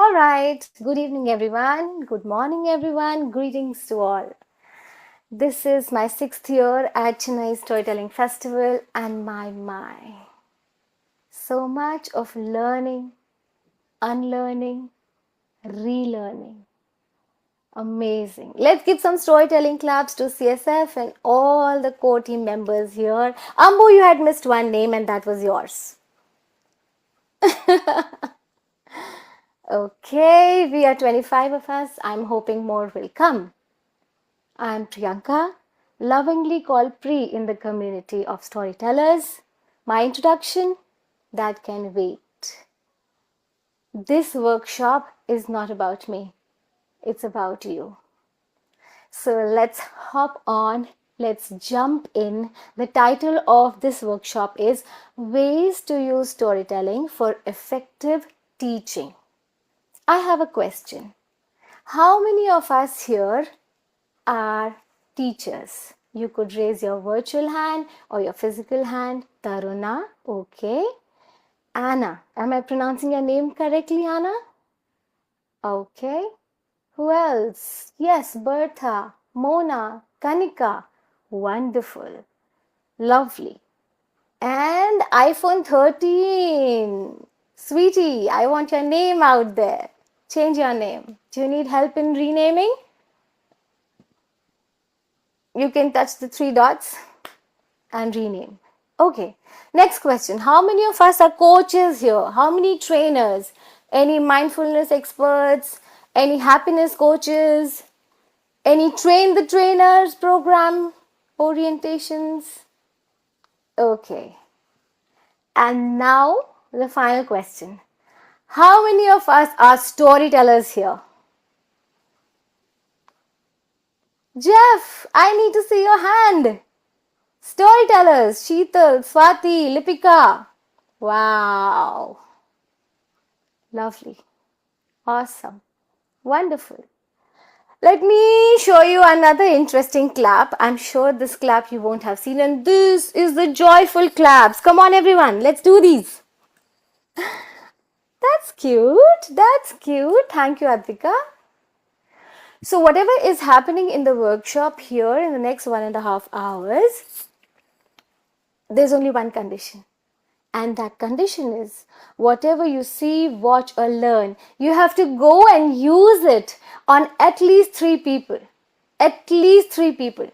All right, good evening, everyone. Good morning, everyone. Greetings to all. This is my sixth year at Chennai Storytelling Festival, and my, so much of learning, unlearning, relearning. Amazing. Let's give some storytelling claps to CSF and all the core team members here. Ambu, you had missed one name, and that was yours. Okay, we are 25 of us. I'm hoping more will come. I'm Priyanka, lovingly called Pri in the community of storytellers. My introduction, that can wait. This workshop is not about me, it's about you. So let's hop on, let's jump in. The title of this workshop is Ways to Use Storytelling for Effective Teaching. I have a question. How many of us here are teachers? You could raise your virtual hand or your physical hand. Taruna, okay. Anna, am I pronouncing your name correctly, Anna? Okay. Who else? Yes, Bertha, Mona, Kanika. Wonderful. Lovely. And iPhone 13. Sweetie, I want your name out there. Change your name. Do you need help in renaming? You can touch the three dots and rename. Okay, next question. How many of us are coaches here? How many trainers? Any mindfulness experts? Any happiness coaches? Any train the trainers program orientations? Okay. And now the final question. How many of us are storytellers here? Jeff, I need to see your hand. Storytellers, Sheetal, Swati, Lipika. Wow. Lovely. Awesome. Wonderful. Let me show you another interesting clap. I'm sure this clap you won't have seen. And this is the joyful claps. Come on, everyone. Let's do these. That's cute. That's cute. Thank you, Advika. So whatever is happening in the workshop here in the next 1.5 hours, there's only one condition. And that condition is whatever you see, watch, or learn, you have to go and use it on at least 3 people. At least 3 people.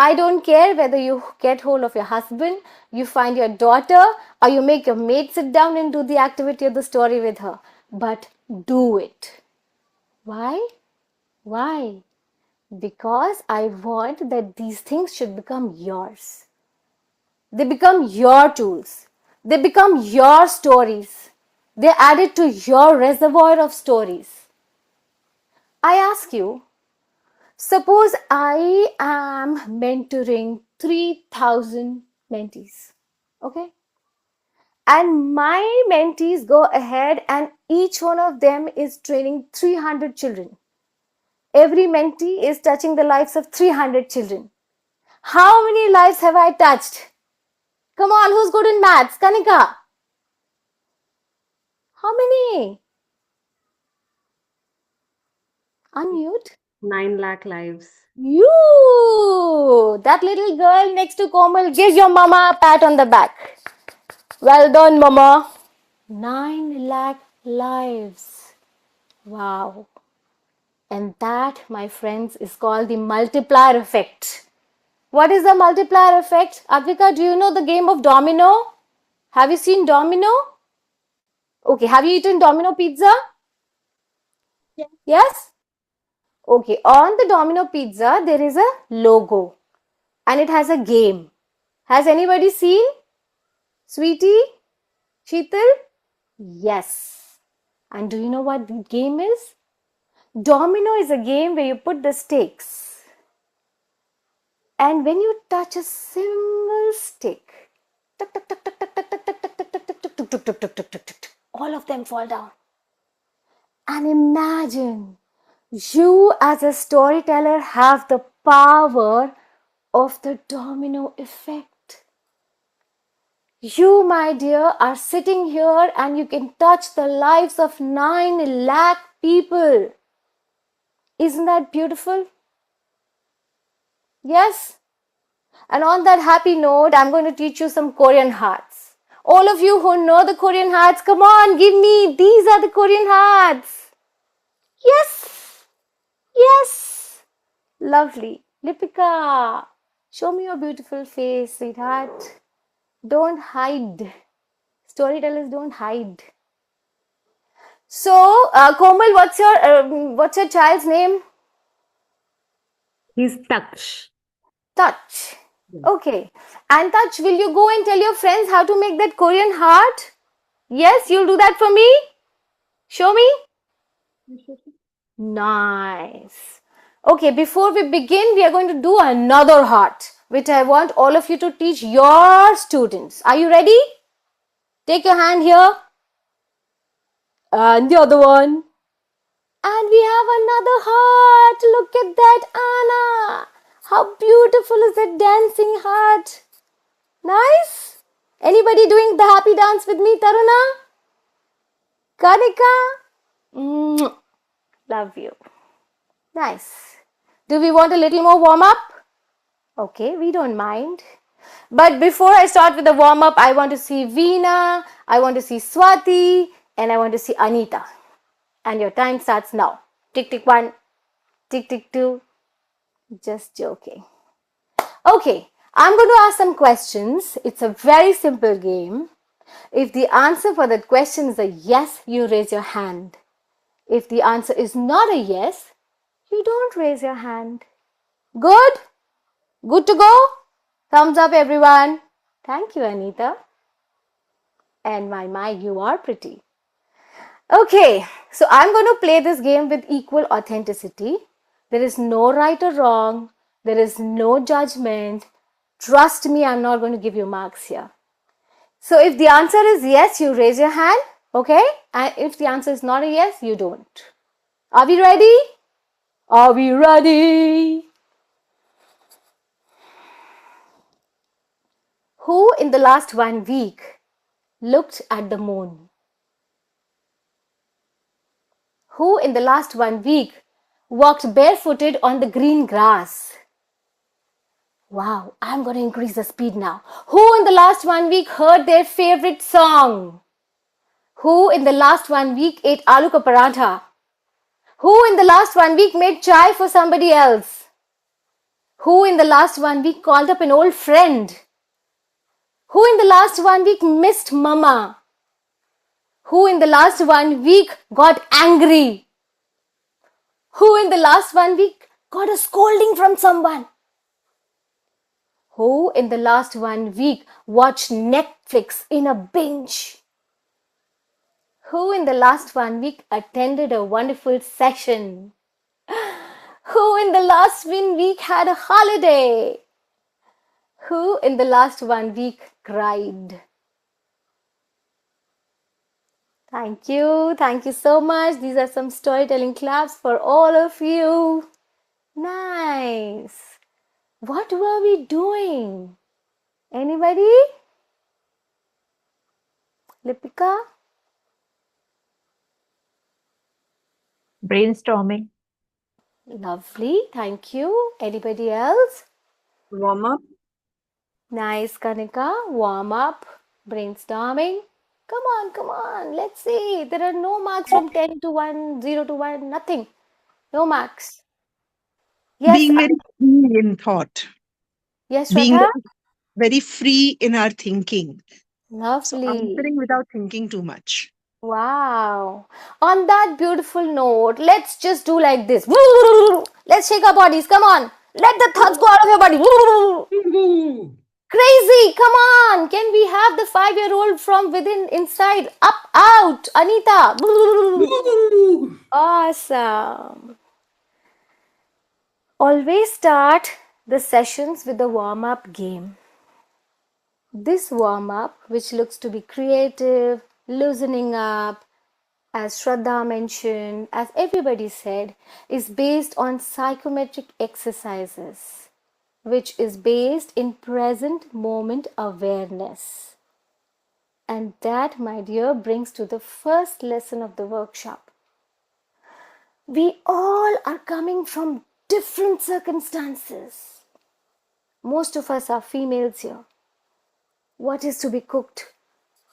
I don't care whether you get hold of your husband, you find your daughter, or you make your maid sit down and do the activity of the story with her. But do it. Why? Why? Because I want that these things should become yours. They become your tools. They become your stories. They add it to your reservoir of stories. I ask you, suppose I am mentoring 3,000 mentees. Okay? And my mentees go ahead and each one of them is training 300 children. Every mentee is touching the lives of 300 children. How many lives have I touched? Come on, who's good in maths? Kanika. How many? Unmute. 9 lakh lives. You! That little girl next to Komal, give your mama a pat on the back. Well done, mama. 9 lakh lives. Wow. And that, my friends, is called the multiplier effect. What is the multiplier effect? Advika, do you know the game of domino? Have you seen domino? Okay, have you eaten domino pizza? Yes? Okay, on the domino pizza, there is a logo and it has a game. Has anybody seen? Sweetie? Sheetal? Yes. And do you know what the game is? Domino is a game where you put the stakes. And when you touch a single stick, all of them fall down. And imagine you as a storyteller have the power of the domino effect. You, my dear, are sitting here and you can touch the lives of 9 lakh people. Isn't that beautiful? Yes? And on that happy note, I'm going to teach you some Korean hearts. All of you who know the Korean hearts, come on, give me. These are the Korean hearts. Yes. Yes. Lovely. Lipika, show me your beautiful face, sweetheart. Don't hide. Storytellers don't hide. So, Komal, what's your child's name? He's Taksh. Touch. Yes. Okay. And Touch, will you go and tell your friends how to make that Korean heart? Yes, you'll do that for me? Show me. Nice. Okay, before we begin, we are going to do another heart, which I want all of you to teach your students. Are you ready? Take your hand here. And the other one. And we have another heart. Look at that, Anna. How beautiful is that dancing heart? Nice. Anybody doing the happy dance with me, Taruna? Kanika? Love you. Nice. Do we want a little more warm up? Okay, we don't mind. But before I start with the warm up, I want to see Veena, I want to see Swati, and I want to see Anita. And your time starts now. Tick tick 1, tick tick 2. Just joking. Okay, I'm going to ask some questions. It's a very simple game. If the answer for that question is a yes, you raise your hand. If the answer is not a yes, you don't raise your hand. Good? Good to go? Thumbs up, everyone. Thank you, Anita. And my, you are pretty. Okay, so I'm going to play this game with equal authenticity. There is no right or wrong. There is no judgment. Trust me, I'm not going to give you marks here. So if the answer is yes, you raise your hand, okay? And if the answer is not a yes, you don't. Are we ready? Are we ready? Who in the last 1 week looked at the moon? Who in the last 1 week walked barefooted on the green grass? Wow, I'm going to increase the speed now. Who in the last 1 week heard their favorite song? Who in the last 1 week ate aloo ka paratha? Who in the last 1 week made chai for somebody else? Who in the last 1 week called up an old friend? Who in the last 1 week missed mama? Who in the last 1 week got angry? Who in the last 1 week got a scolding from someone? Who in the last 1 week watched Netflix in a binge? Who in the last 1 week attended a wonderful session? Who in the last 1 week had a holiday? Who in the last 1 week cried? Thank you. Thank you so much. These are some storytelling claps for all of you. Nice. What were we doing? Anybody? Lipika? Brainstorming. Lovely. Thank you. Anybody else? Warm up. Nice, Kanika. Warm up. Brainstorming. Come on, come on. Let's see. There are no marks from 10 to 1, 0 to 1, nothing. No marks. Yes, Being very free in thought, yes, being Shraddha? very free in our thinking. So Lovely. answering without thinking too much. Wow. On that beautiful note, let's just do like this. Let's shake our bodies. Come on. Let the thoughts go out of your body. Crazy. Come on. Can we have the 5-year-old from within, inside, up, out? Anita. Awesome. Always start the sessions with the warm up game. This warm up, which looks to be creative, loosening up, as Shraddha mentioned, as everybody said, is based on psychometric exercises, which is based in present moment awareness. And that, my dear, brings to the first lesson of the workshop. We all are coming from different circumstances. Most of us are females here. What is to be cooked?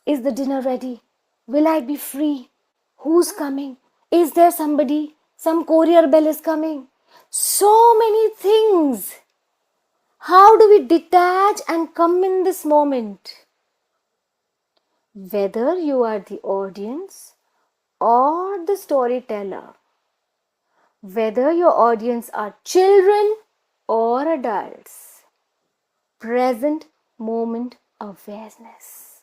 Is the dinner ready? Will I be free? Who's coming? Is there somebody? Some courier bell is coming. So many things. How do we detach and come in this moment? Whether you are the audience or the storyteller, whether your audience are children or adults, present moment awareness.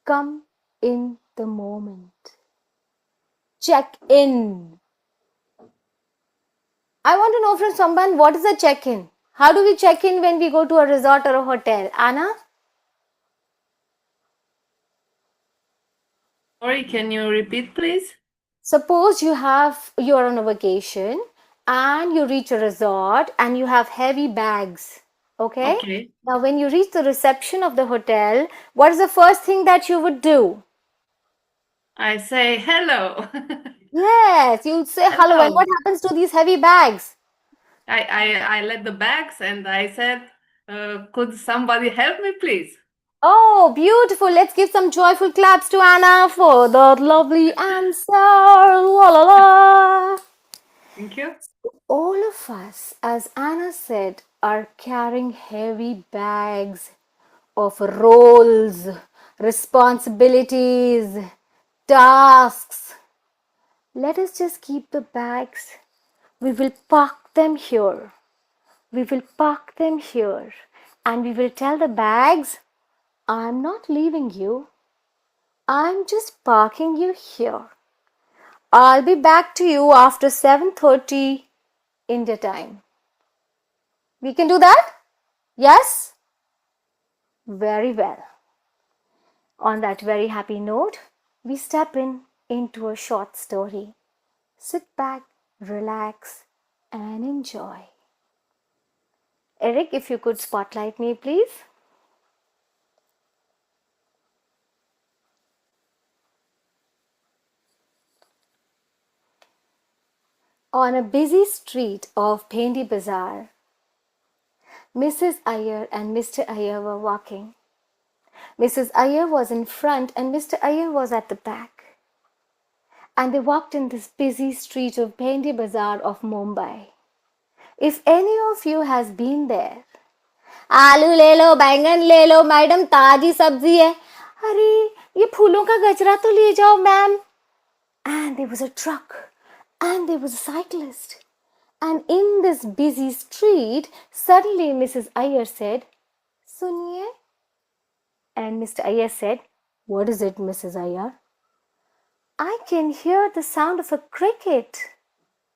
Come in the moment. Check in. I want to know from someone, what is a check-in? How do we check in when we go to a resort or a hotel? Anna? Sorry, can you repeat, please? Suppose you are on a vacation and you reach a resort and you have heavy bags. Okay? Okay. Now when you reach the reception of the hotel, what is the first thing that you would do? I say hello. Yes, you'll say hello. And what Hello. happens to these heavy bags? I let the bags and I said, could somebody help me, please? Oh, beautiful. Let's give some joyful claps to Anna for that lovely answer. La la la. Thank you. All of us, as Anna said, are carrying heavy bags of roles, responsibilities, tasks. Let us just keep the bags. We will park them here. We will park them here. And we will tell the bags, I'm not leaving you. I'm just parking you here. I'll be back to you after 7:30 India time. We can do that? Yes? Very well. On that very happy note, we step into a short story. Sit back, relax, and enjoy. Eric, if you could spotlight me, please. On a busy street of Bhendi Bazaar, Mrs. Iyer and Mr. Iyer were walking. Mrs. Iyer was in front and Mr. Iyer was at the back. And they walked in this busy street of Bhendi Bazaar of Mumbai. If any of you has been there, आलू ले लो, बैंगन ले लो, madam ताजी सब्जी है. अरे ये फूलों का गजरा तो ले जाओ ma'am. And there was a truck and there was a cyclist. And in this busy street, suddenly Mrs. Iyer said, Suniye. And Mr. Iyer said, what is it, Mrs. Iyer? I can hear the sound of a cricket.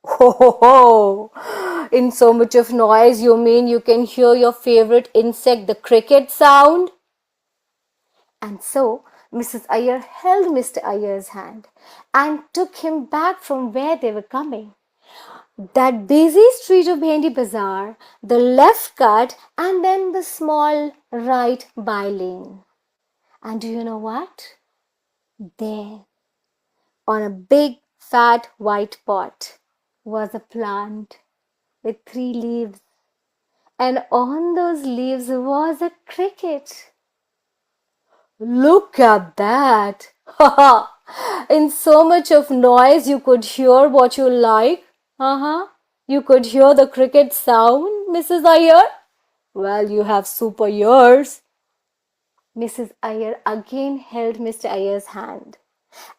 Ho ho ho! In so much of noise, you mean you can hear your favorite insect, the cricket sound? And so Mrs. Iyer held Mr. Iyer's hand and took him back from where they were coming. That busy street of Bhendi Bazaar, the left cut, and then the small right by lane. And do you know what? There, on a big fat white pot, was a plant with 3 leaves. And on those leaves was a cricket. Look at that! In so much of noise, you could hear what you like. You could hear the cricket sound, Mrs. Iyer. Well, you have super ears. Mrs. Iyer again held Mr. Iyer's hand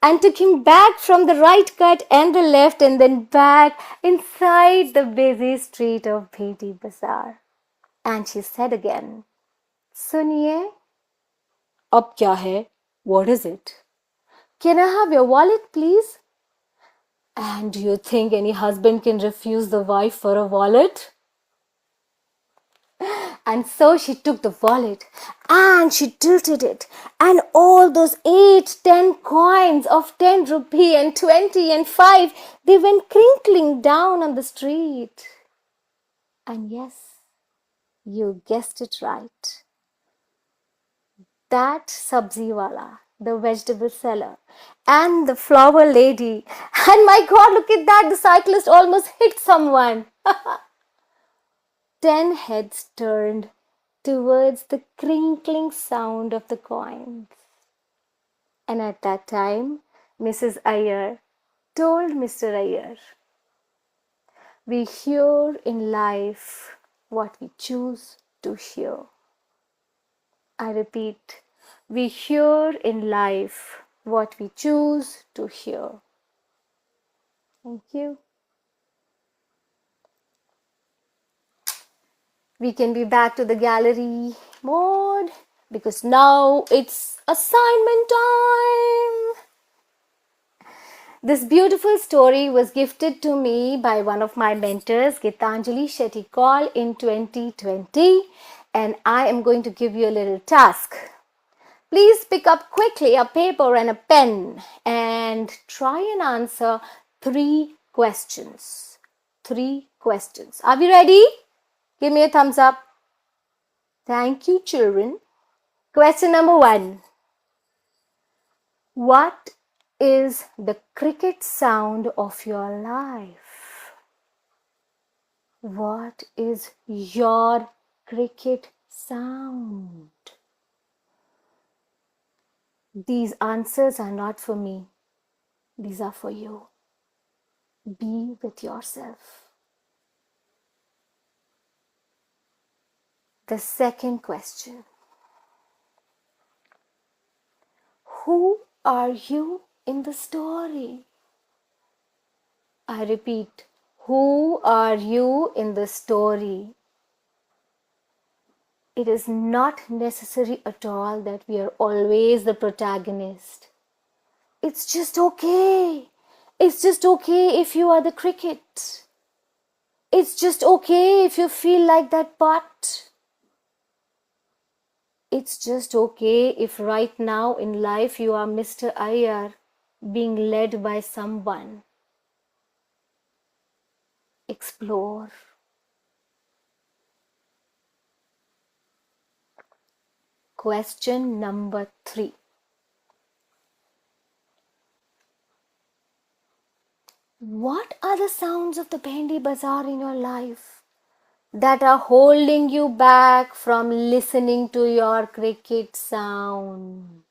and took him back from the right cut and the left and then back inside the busy street of Bhendi Bazaar. And she said again, Suniye, ab kya hai? What is it? Can I have your wallet, please? And do you think any husband can refuse the wife for a wallet? And so she took the wallet and she tilted it, and all those 8, 10 coins of 10 rupee and 20 and 5, they went crinkling down on the street. And yes, you guessed it right. that sabziwala, the vegetable seller, and the flower lady. And my God, look at that! The cyclist almost hit someone. 10 heads turned towards the crinkling sound of the coins. And at that time, Mrs. Iyer told Mr. Iyer, we hear in life what we choose to hear. I repeat, we hear in life what we choose to hear. Thank you. We can be back to the gallery mode because now it's assignment time. This beautiful story was gifted to me by one of my mentors, Gitanjali Shetty Kaul, in 2020, and I am going to give you a little task. Please pick up quickly a paper and a pen and try and answer 3 questions. 3 questions. Are we ready? Give me a thumbs up. Thank you, children. Question number 1. What is the cricket sound of your life? What is your cricket sound? These answers are not for me. These are for you. Be with yourself. The second question. Who are you in the story? I repeat, who are you in the story? It is not necessary at all that we are always the protagonist. It's just okay. It's just okay if you are the cricket. It's just okay if you feel like that part. It's just okay if right now in life you are Mr. Iyer being led by someone. Explore. Question number 3. What are the sounds of the Bhendi Bazaar in your life that are holding you back from listening to your cricket sound?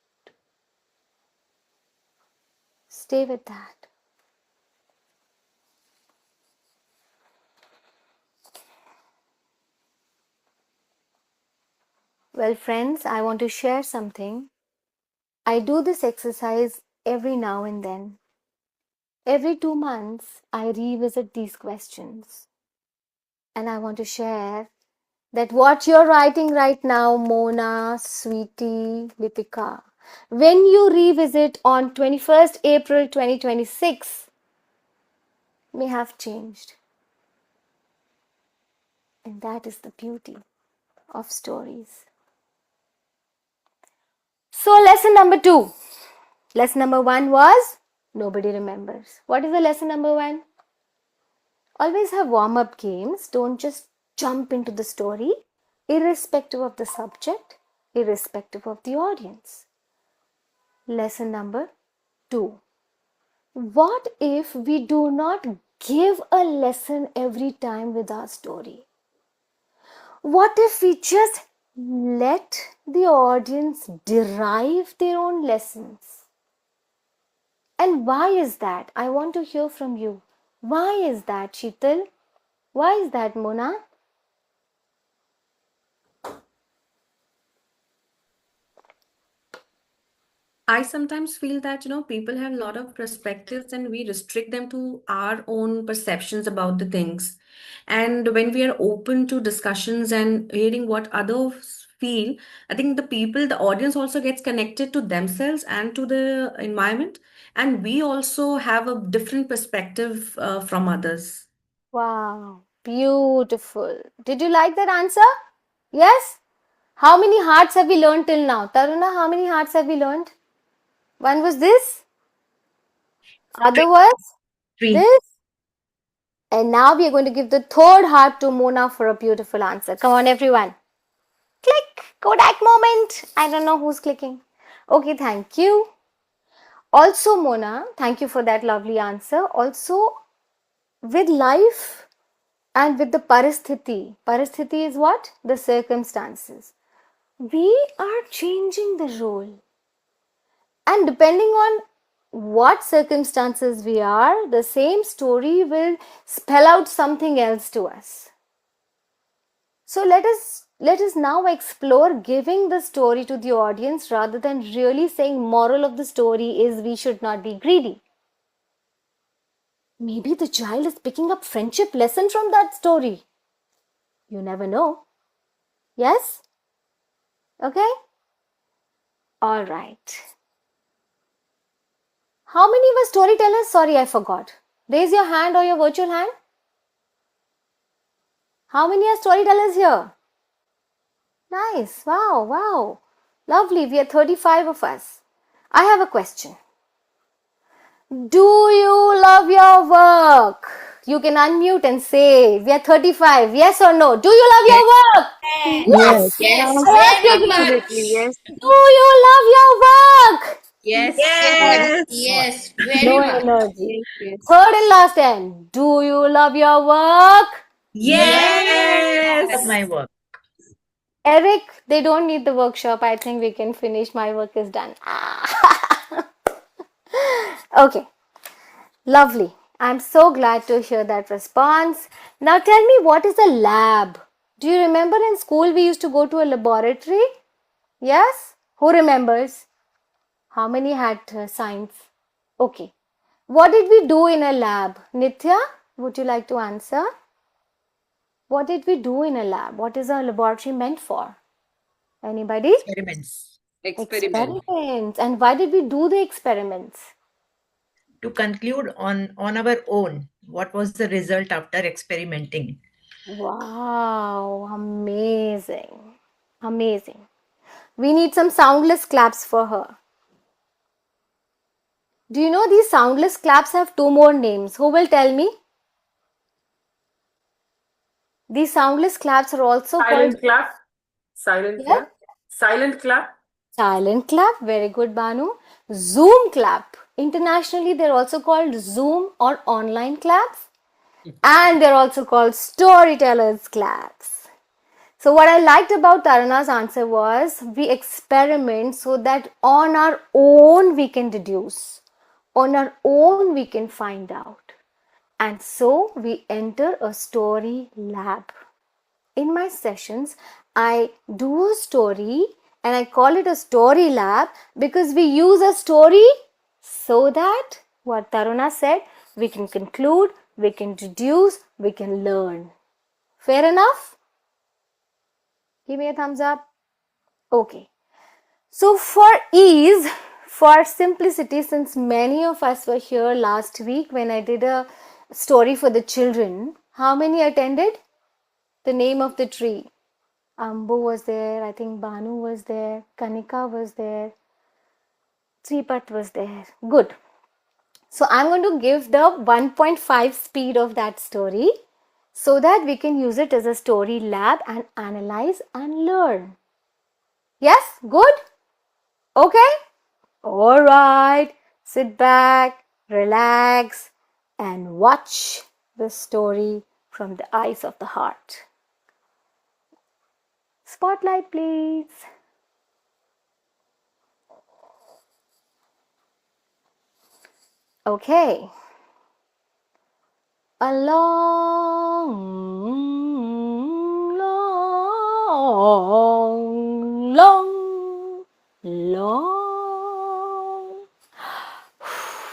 Stay with that. Well, friends, I want to share something. I do this exercise every now and then. Every 2 months, I revisit these questions. And I want to share that what you're writing right now, Mona, Sweetie, Lipika, when you revisit on 21st April 2026, may have changed. And that is the beauty of stories. So, lesson number 2. Lesson number 1 was nobody remembers. What is the lesson number 1? Always have warm-up games. Don't just jump into the story, irrespective of the subject, irrespective of the audience. Lesson number 2. What if we do not give a lesson every time with our story? What if we just let the audience derive their own lessons? And why is that? I want to hear from you. Why is that, Sheetal? Why is that, Mona? I sometimes feel that, people have a lot of perspectives and we restrict them to our own perceptions about the things. And when we are open to discussions and hearing what others feel, I think the audience also gets connected to themselves and to the environment. And we also have a different perspective from others. Wow, beautiful. Did you like that answer? Yes? How many hearts have we learned till now? Taruna, how many hearts have we learned? One was this, other was Three. this, and now we are going to give the third heart to Mona for a beautiful answer. Come on, everyone. Click. Kodak moment. I don't know who's clicking. Okay, thank you. Also, Mona, thank you for that lovely answer. Also, with life and with the parasthiti is what? The circumstances. We are changing the role. And depending on what circumstances we are, the same story will spell out something else to us. So let us now explore giving the story to the audience rather than really saying moral of the story is we should not be greedy. Maybe the child is picking up friendship lesson from that story. You never know. Yes? Okay? All right. How many were storytellers? Sorry, I forgot. Raise your hand or your virtual hand. How many are storytellers here? Nice. Wow, wow. Lovely. We are 35 of us. I have a question. Do you love your work? You can unmute and say, we are 35. Yes or no? Do you love your work? Yes, Yes. Yes, I ask you very again. absolutely. much. Yes. Do you love your work? Yes, yes, Yes. yes, No very much. energy. Yes. Yes. Third and last time. Do you love your work? Yes, love Yes. my work. Eric, they don't need the workshop. I think we can finish. My work is done. Okay. Lovely. I'm so glad to hear that response. Now tell me, what is a lab? Do you remember in school we used to go to a laboratory? Yes? Who remembers? How many had science? Okay. What did we do in a lab? Nitya, would you like to answer? What did we do in a lab? What is a laboratory meant for? Anybody? Experiments. Experiments. And why did we do the experiments? To conclude on our own, what was the result after experimenting? Wow, amazing. Amazing. We need some soundless claps for her. Do you know these soundless claps have two more names? Who will tell me? These soundless claps are also called Silent clap. Silent yes? clap. Silent clap. Silent clap. Very good, Banu. Zoom clap. Internationally, they're also called Zoom or online claps. And they're also called storytellers claps. So what I liked about Taruna's answer was we experiment so that on our own we can deduce. On our own we can find out. And so we enter a story lab. In my sessions, I do a story and I call it a story lab because we use a story so that what Taruna said, we can conclude, we can deduce, we can learn. Fair enough? Give me a thumbs up. Okay. So for ease, for simplicity, since many of us were here last week when I did a story for the children, how many attended? The name of the tree. Ambu was there, I think Banu was there, Kanika was there, Tripat was there. Good. So I'm going to give the 1.5 speed of that story so that we can use it as a story lab and analyze and learn. Yes? Good? Okay? Alright. Sit back, relax, and watch the story from the eyes of the heart. Spotlight, please. Okay. A long, long, long, long.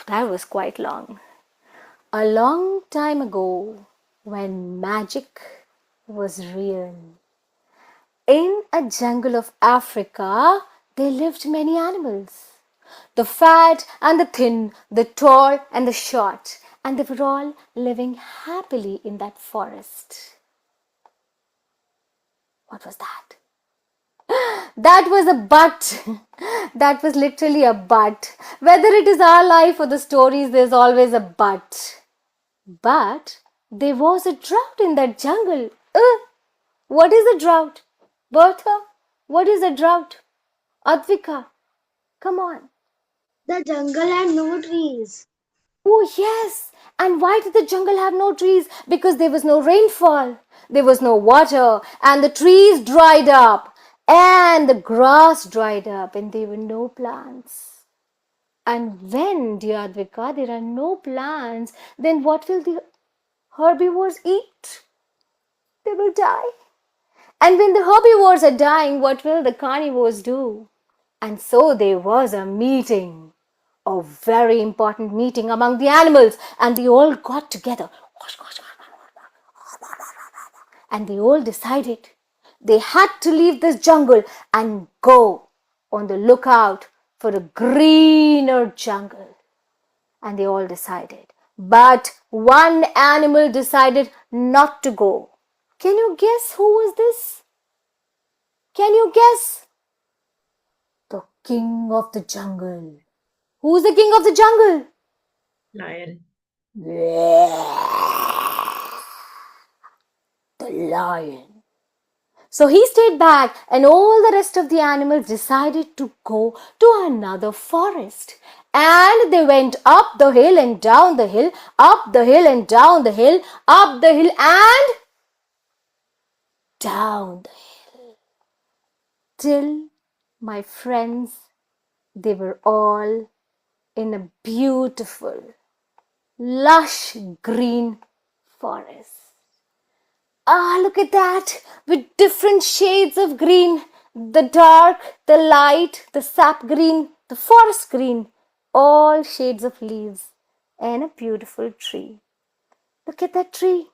That was quite long. A long time ago, when magic was real. In a jungle of Africa, there lived many animals. The fat and the thin, the tall and the short, and they were all living happily in that forest. What was that? That was a but. That was literally a but. Whether it is our life or the stories, there's always a but. But there was a drought in that jungle. What is a drought? Bertha? What is a drought? Advika, come on. The jungle had no trees. Oh, yes. And why did the jungle have no trees? Because there was no rainfall, there was no water, and the trees dried up, and the grass dried up, and there were no plants. And when, dear Advika, there are no plants, then what will the herbivores eat? They will die. And when the herbivores are dying, what will the carnivores do? And so there was a meeting, a very important meeting among the animals, and they all got together. And they all decided they had to leave this jungle and go on the lookout for a greener jungle. And they all decided. But one animal decided not to go. Can you guess who was this? Can you guess? The king of the jungle. Who's the king of the jungle? Lion. The lion. So he stayed back, and all the rest of the animals decided to go to another forest. And they went up the hill and down the hill, up the hill and down the hill, up the hill and down the hill. Till, my friends, they were all in a beautiful, lush green forest. Ah, look at that, with different shades of green, the dark, the light, the sap green, the forest green, all shades of leaves, and a beautiful tree. Look at that tree.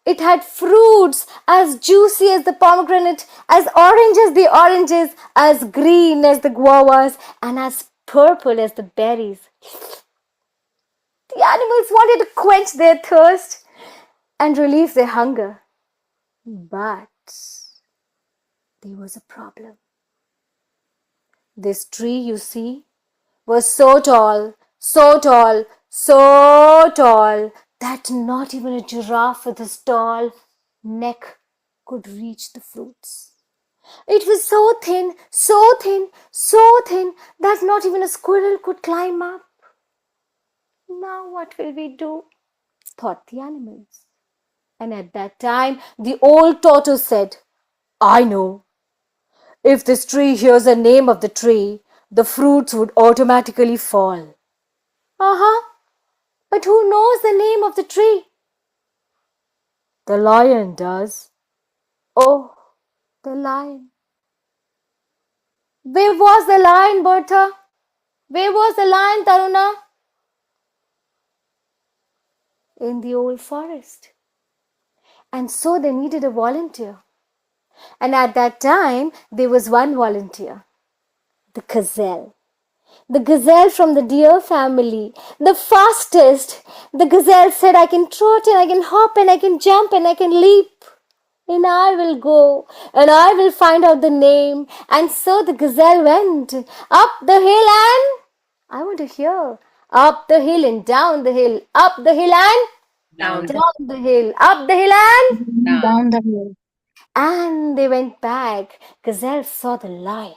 It had fruits as juicy as the pomegranate, as orange as the oranges, as green as the guavas, and as purple as the berries. The animals wanted to quench their thirst and relieve their hunger. But there was a problem. This tree, you see, was so tall, so tall, so tall that not even a giraffe with his tall neck could reach the fruits. It was so thin, so thin, so thin that not even a squirrel could climb up. Now what will we do? Thought the animals. And at that time, the old tortoise said, I know. If this tree hears the name of the tree, the fruits would automatically fall. But who knows the name of the tree? The lion does. Oh, the lion. Where was the lion, Bertha? Where was the lion, Taruna? In the old forest. And so they needed a volunteer. And at that time, there was one volunteer, the gazelle. The gazelle from the deer family, the fastest. The gazelle said, I can trot and I can hop and I can jump and I can leap. And I will go and I will find out the name. And so the gazelle went up the hill and, I want to hear, up the hill and down the hill, up the hill and Down. down the hill, up the hill and Down. the hill. And they went back. Gazelle saw the lion.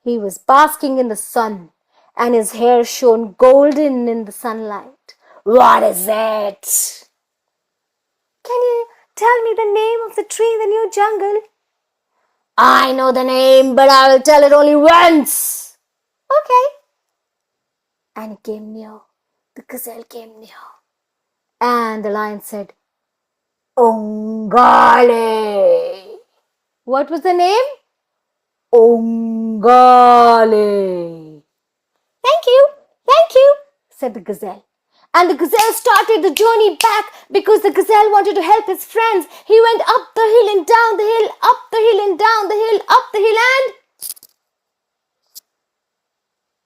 He was basking in the sun, and his hair shone golden in the sunlight. What is it? Can you tell me the name of the tree in the new jungle? I know the name, but I will tell it only once. Okay. And he came near. The gazelle came near. And the lion said, Ongale. What was the name? Ongale. Thank you, said the gazelle. And the gazelle started the journey back because the gazelle wanted to help his friends. He went up the hill and down the hill, up the hill and down the hill, up the hill and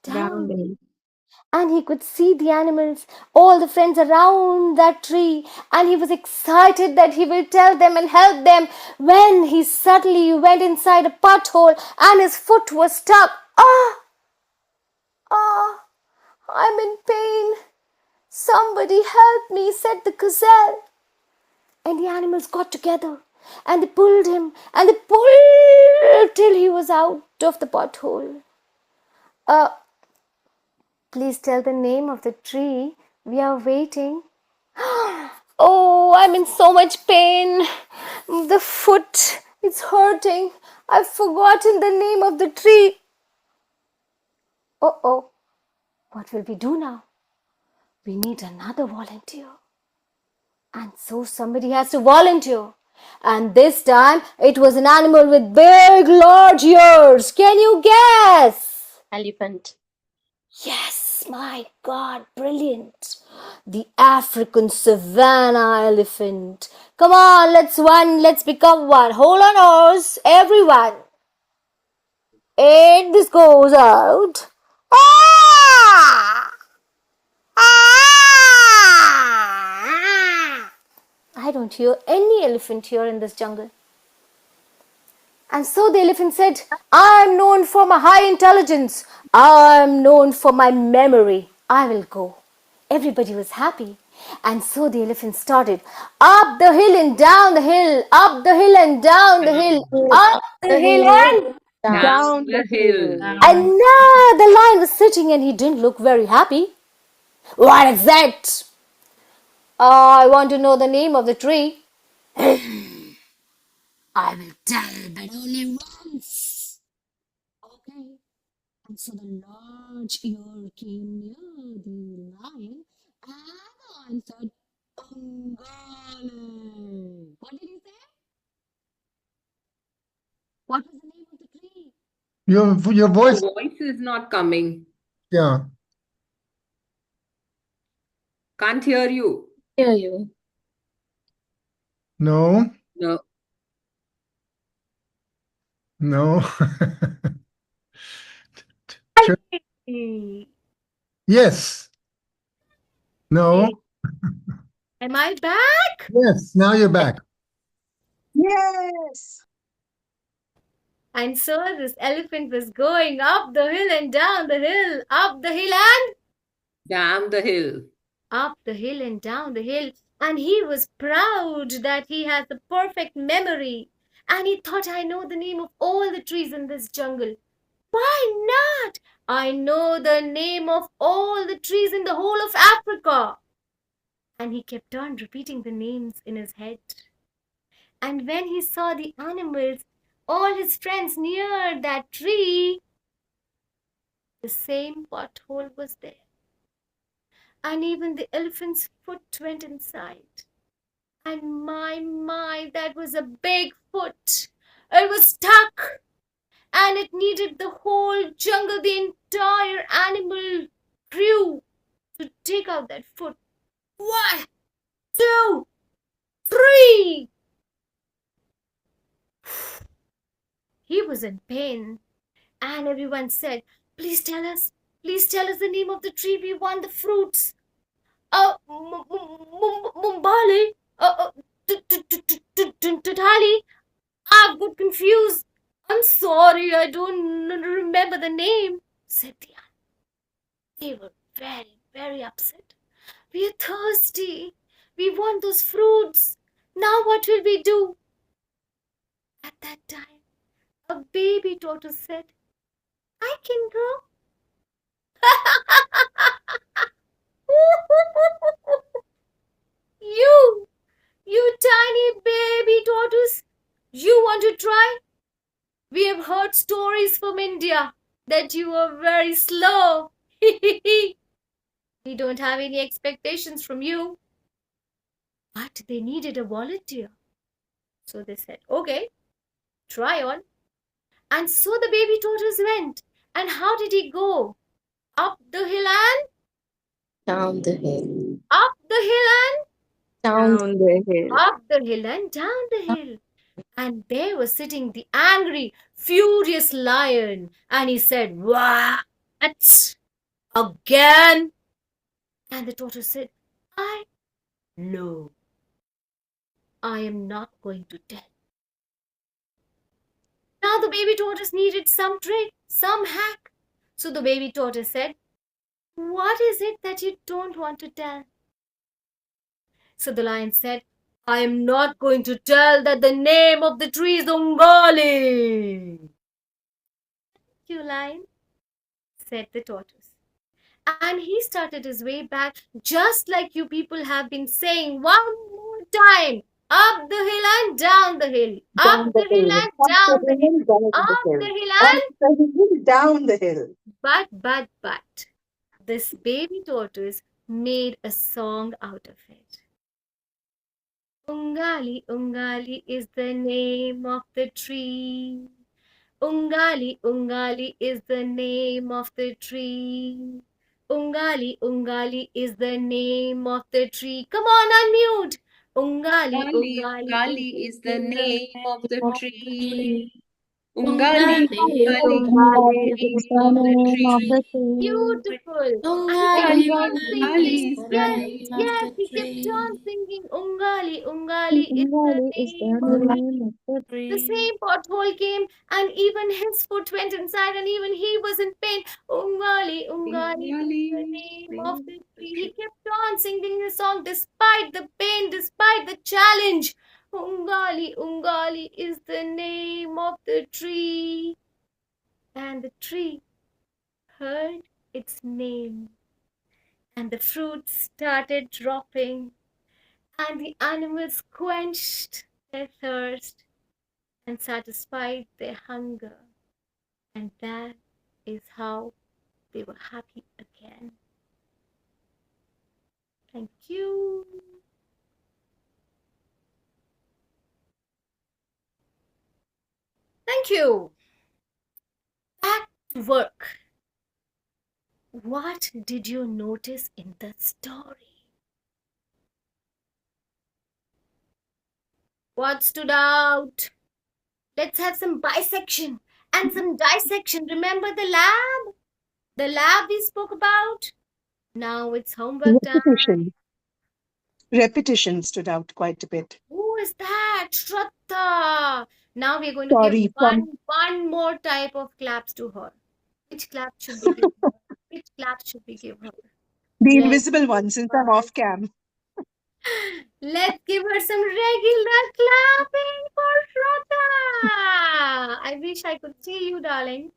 down the hill. And he could see the animals, all the friends around that tree, and he was excited that he will tell them and help them when he suddenly went inside a pothole and his foot was stuck. I'm in pain. Somebody help me, said the gazelle. And the animals got together and they pulled him and they pulled till he was out of the pothole. Please tell the name of the tree. We are waiting. Oh, I'm in so much pain. The foot is hurting. I've forgotten the name of the tree. Oh, what will we do now? We need another volunteer. And so somebody has to volunteer. And this time it was an animal with big, large ears. Can you guess? Elephant. Yes, my God, brilliant. The African savanna elephant. Come on, let's become one. Hold on, horse, everyone. And this goes out. Ah! Ah! I don't hear any elephant here in this jungle. And so the elephant said, I'm known for my high intelligence. I'm known for my memory. I will go. Everybody was happy. And so the elephant started up the hill and down the hill, up the hill and down the hill, up the hill and... Down the hill. And now the lion was sitting and he didn't look very happy. What is that? I want to know the name of the tree. I will tell, but only once. Okay. And so the large ear came near the lion and the lion said, Ungale. What did he say? What was the name of the tree? Your voice, Your voice is not coming. yeah. Can't hear you. Hear you. No, No. no. Sure. Yes. No. Am I back? Yes. Now you're back. Yes. And so this elephant was going up the hill and down the hill, up the hill and Down the hill. up the hill and down the hill. And he was proud that he has a perfect memory. And he thought, I know the name of all the trees in this jungle. Why not? I know the name of all the trees in the whole of Africa. And he kept on repeating the names in his head. And when he saw the animals, all his friends near that tree, the same pothole was there. And even the elephant's foot went inside. And my, that was a big foot. It was stuck. And it needed the whole jungle, the entire animal crew to take out that foot. 1, 2, 3. He was in pain. And everyone said, please tell us the name of the tree we want the fruits. Mumbali, Tutali. I've got confused. I'm sorry, I don't remember the name, said the ant. They were very, very upset. We are thirsty. We want those fruits. Now what will we do? At that time, a baby tortoise said, I can go. You tiny baby tortoise, you want to try? We have heard stories from India that you are very slow. We don't have any expectations from you. But they needed a volunteer. So they said, okay, try on. And so the baby tortoise went. And how did he go? Up the hill and Down the hill. up the hill and Down the hill. up the hill and down the hill. And there was sitting the angry, furious lion. And he said, what? Again? And the tortoise said, No, I am not going to tell. Now the baby tortoise needed some trick, some hack. So the baby tortoise said, what is it that you don't want to tell? So the lion said, I am not going to tell that the name of the tree is Ungali. Thank you, lion, said the tortoise. And he started his way back, just like you people have been saying one more time. Up the hill and down the hill. Down Up the the hill hill, and up the down the hill. hill, down the Up the hill, hill up and... the hill, down the hill. But, this baby tortoise made a song out of it. Ungali, Ungali is the name of the tree. Ungali, Ungali is the name of the tree. Ungali, Ungali is the name of the tree. Come on, unmute. Ungali, Ungali is the name of the of the tree. tree. Ungali, Ungali, Ungali Ungali is the is name the of the name of tree. the tree. Beautiful. And he Ungali, kept on Ungali singing. is Ungali is the the Yes, name of yes, the he kept on tree. singing. Ungali, Ungali is the Ungali is the name of the name of the The tree. same pothole came, and even his foot went inside, and even he was in pain. Ungali, Ungali is the name of the tree. He kept on singing the song despite the pain, despite the challenge. Ungali, Ungali is the name of the tree. And the tree heard its name, and the fruits started dropping, and the animals quenched their thirst and satisfied their hunger. And that is how they were happy again. Thank you. Thank you. Back to work. What did you notice in the story? What stood out? Let's have some bisection and some dissection. Remember the lab? The lab we spoke about? Now it's homework time. Repetition stood out quite a bit. Who is that? Shraddha. Now we're going to give Sorry, from one more type of claps to her. Which clap should we give her? Which clap should we give her? the Let's invisible one, since I'm off cam. let's give her some regular clapping for Shraddha. I wish I could see you, darling.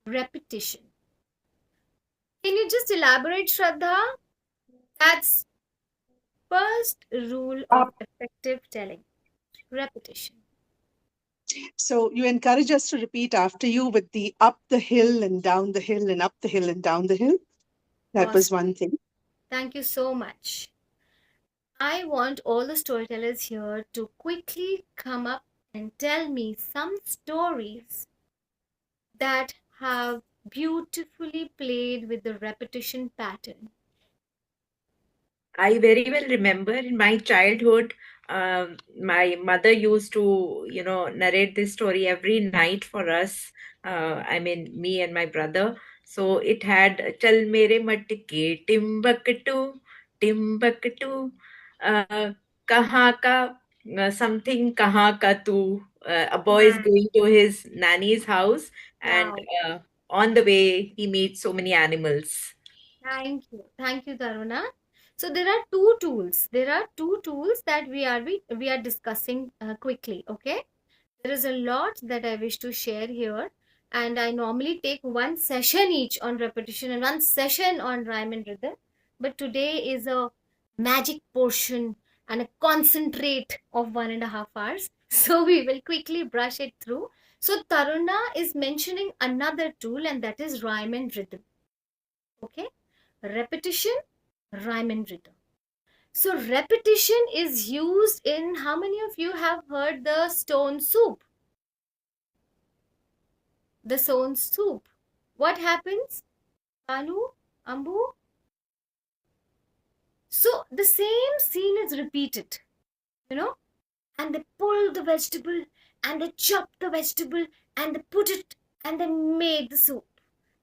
Repetition. Can you just elaborate, Shraddha? That's first rule of effective telling. Repetition. So you encourage us to repeat after you with the up the hill and down the hill and up the hill and down the hill. That was one thing. Thank you so much. I want all the storytellers here to quickly come up and tell me some stories that have beautifully played with the repetition pattern. I very well remember in my childhood, my mother used to, narrate this story every night for us. I mean, me and my brother. So it had Chal mere matke Timbuktu, kaha ka something kaha ka tu. A boy is going to his nanny's house, and Wow. on the way he meets so many animals. Thank you. Thank you, Taruna. So there are two tools. There are two tools that we are discussing quickly. Okay. There is a lot that I wish to share here, and I normally take one session each on repetition and one session on rhyme and rhythm. But today is a magic portion and a concentrate of 1.5 hours. So we will quickly brush it through. So Taruna is mentioning another tool, and that is rhyme and rhythm. Okay. Repetition, rhyme and rhythm. So repetition is used in, how many of you have heard the stone soup? The stone soup. What happens? Anu, Ambu? So the same scene is repeated, and they pull the vegetable and they chop the vegetable and they put it and they make the soup.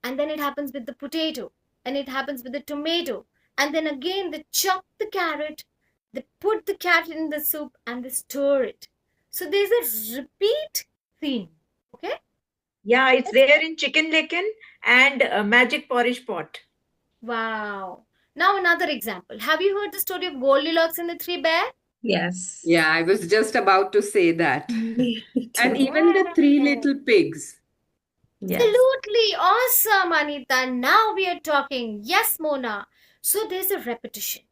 And then it happens with the potato and it happens with the tomato. And then again they chop the carrot, they put the carrot in the soup and they stir it. So there's a repeat theme. Okay? Yeah, it's there in Chicken Licken and Magic Porridge Pot. Wow. Now another example. Have you heard the story of Goldilocks and the Three Bears? Yes. Yeah, I was just about to say that. Me And too. even the Three Yes. Little Pigs. Yes. Absolutely awesome, Anita. Now we are talking. Yes, Mona. So there's a repetition.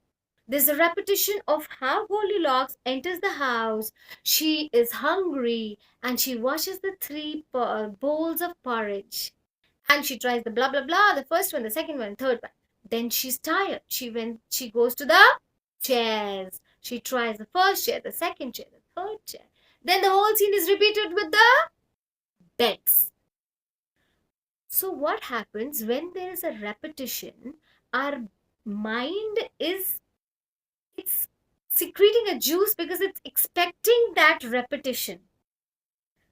There's a repetition of how Goldilocks enters the house. She is hungry and she washes the three bowls of porridge. And she tries the blah blah blah, the first one, the second one, third one. Then she's tired. She goes to the chairs. She tries the first chair, the second chair, the third chair. Then the whole scene is repeated with the beds. So what happens when there is a repetition? Our mind is it's secreting a juice because it's expecting that repetition.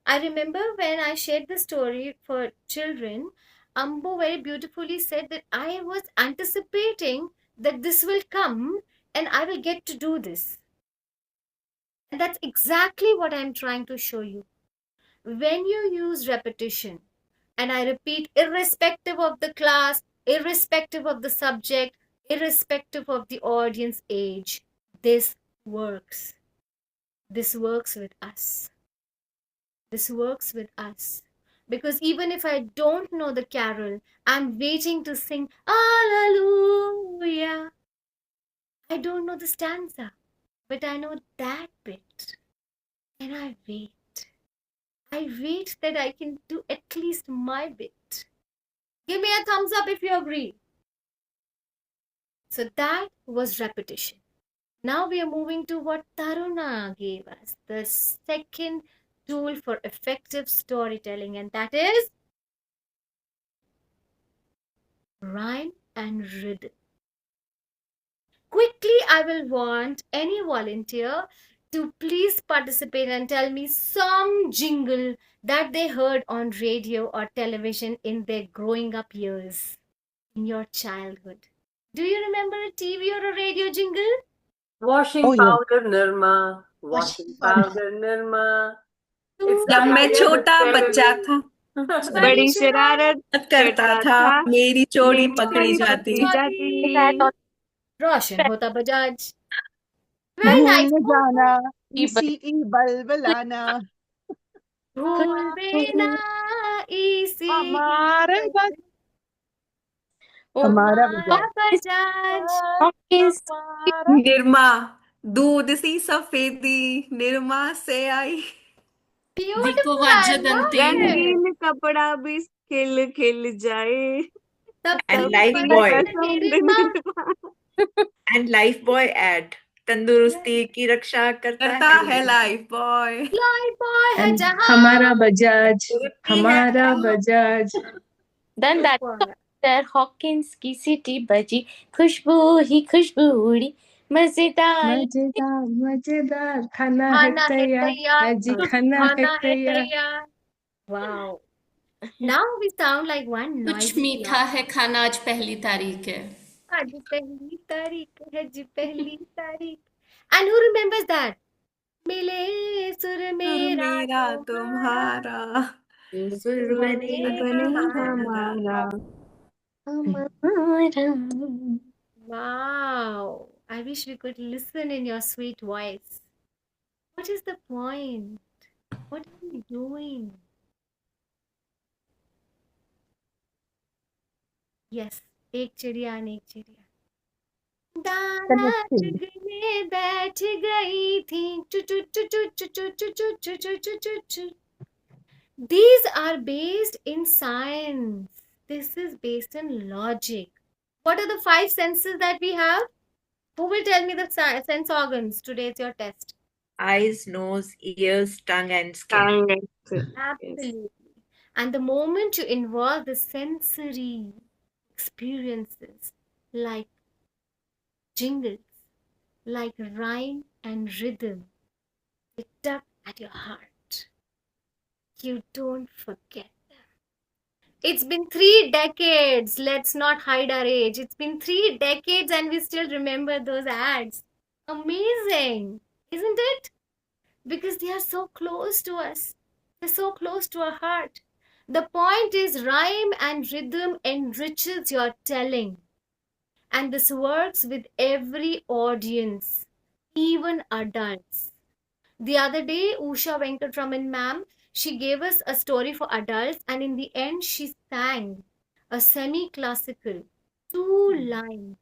I remember when I shared the story for children, Ambo very beautifully said that I was anticipating that this will come and I will get to do this. And that's exactly what I'm trying to show you. When you use repetition, and I repeat, irrespective of the class, irrespective of the subject, irrespective of the audience age, this works. This works with us. This works with us. Because even if I don't know the carol, I'm waiting to sing Hallelujah. I don't know the stanza, but I know that bit. And I wait. I wait that I can do at least my bit. Give me a thumbs up if you agree. So that was repetition. Now we are moving to what Taruna gave us, the second tool for effective storytelling, and that is rhyme and rhythm. Quickly, I will want any volunteer to please participate and tell me some jingle that they heard on radio or television in their growing up years, in your childhood. Do you remember a TV or a radio jingle? Washing Oh, yeah. powder Nirma. Washing powder Nirma. It's the जब मैं higher छोटा बच्चा Cherry. था बड़ी शरारत करता था मेरी चोरी मेरी पकड़ी चोरी जाती पकड़ी जाती। रोशन होता बजाज। Very भूल nice. न जाना की इसी बलबलाना भूल देना इसी हमारा बस वो हमारा हमारा बजाज बजाज। हॉकिंस हमारा निरमा दूध सी सफेदी निरमा से आई Beautiful, I love it. रंगीन कपड़ा भी खिल खिल जाए तब And तक Life पड़े Boy. मेरी माँ। And Lifebuoy ad. तंदुरुस्ती की रक्षा करता करता है है लाइफ बॉय Life boy है जहाँ। हमारा बजाज होती है हमारा Bajaj then that Super. there Hawkins की सीटी बजी खुशबू ही खुशबू उड़ी मजेदार मजेदार मजेदार खाना है खाना है तैयार तैयार। हाजी खाना है खाना है तैयार तैयार। Wow. Now we sound like one कुछ noisy मीठा clock. है खाना आज पहली तारीख है आज पहली तारीख है जी पहली तारीख. And who remembers that? मिले सुर सुर मेरा मेरा तुम्हारा तुम्हारा सुर बने बने हमारा हमारा हमारा Wow. I wish we could listen in your sweet voice. What is the point? What are we doing? Yes, एक चिड़िया and एक चिड़िया. दाना Connected. चुगने बैठ गई थी. चु चु चु चु चु चु चु चु चु चु चु चु चु. These are based in science. This is based in logic. What are the 5 senses that we have? Who will tell me the sense organs? Today is your test. eyes, nose, ears, tongue, and skin. Absolutely. And the moment you involve the sensory experiences like jingles, like rhyme and rhythm, they tug at your heart. You don't forget them. It's been 3 decades. Let's not hide our age. It's been 3 decades and we still remember those ads. Amazing, isn't it? Because they are so close to us. They're so close to our heart. The point is rhyme and rhythm enriches your telling. And this works with every audience. even adults. The other day, Usha Venkatraman ma'am, she gave us a story for adults, and in the end, she sang a semi-classical, 2 lines.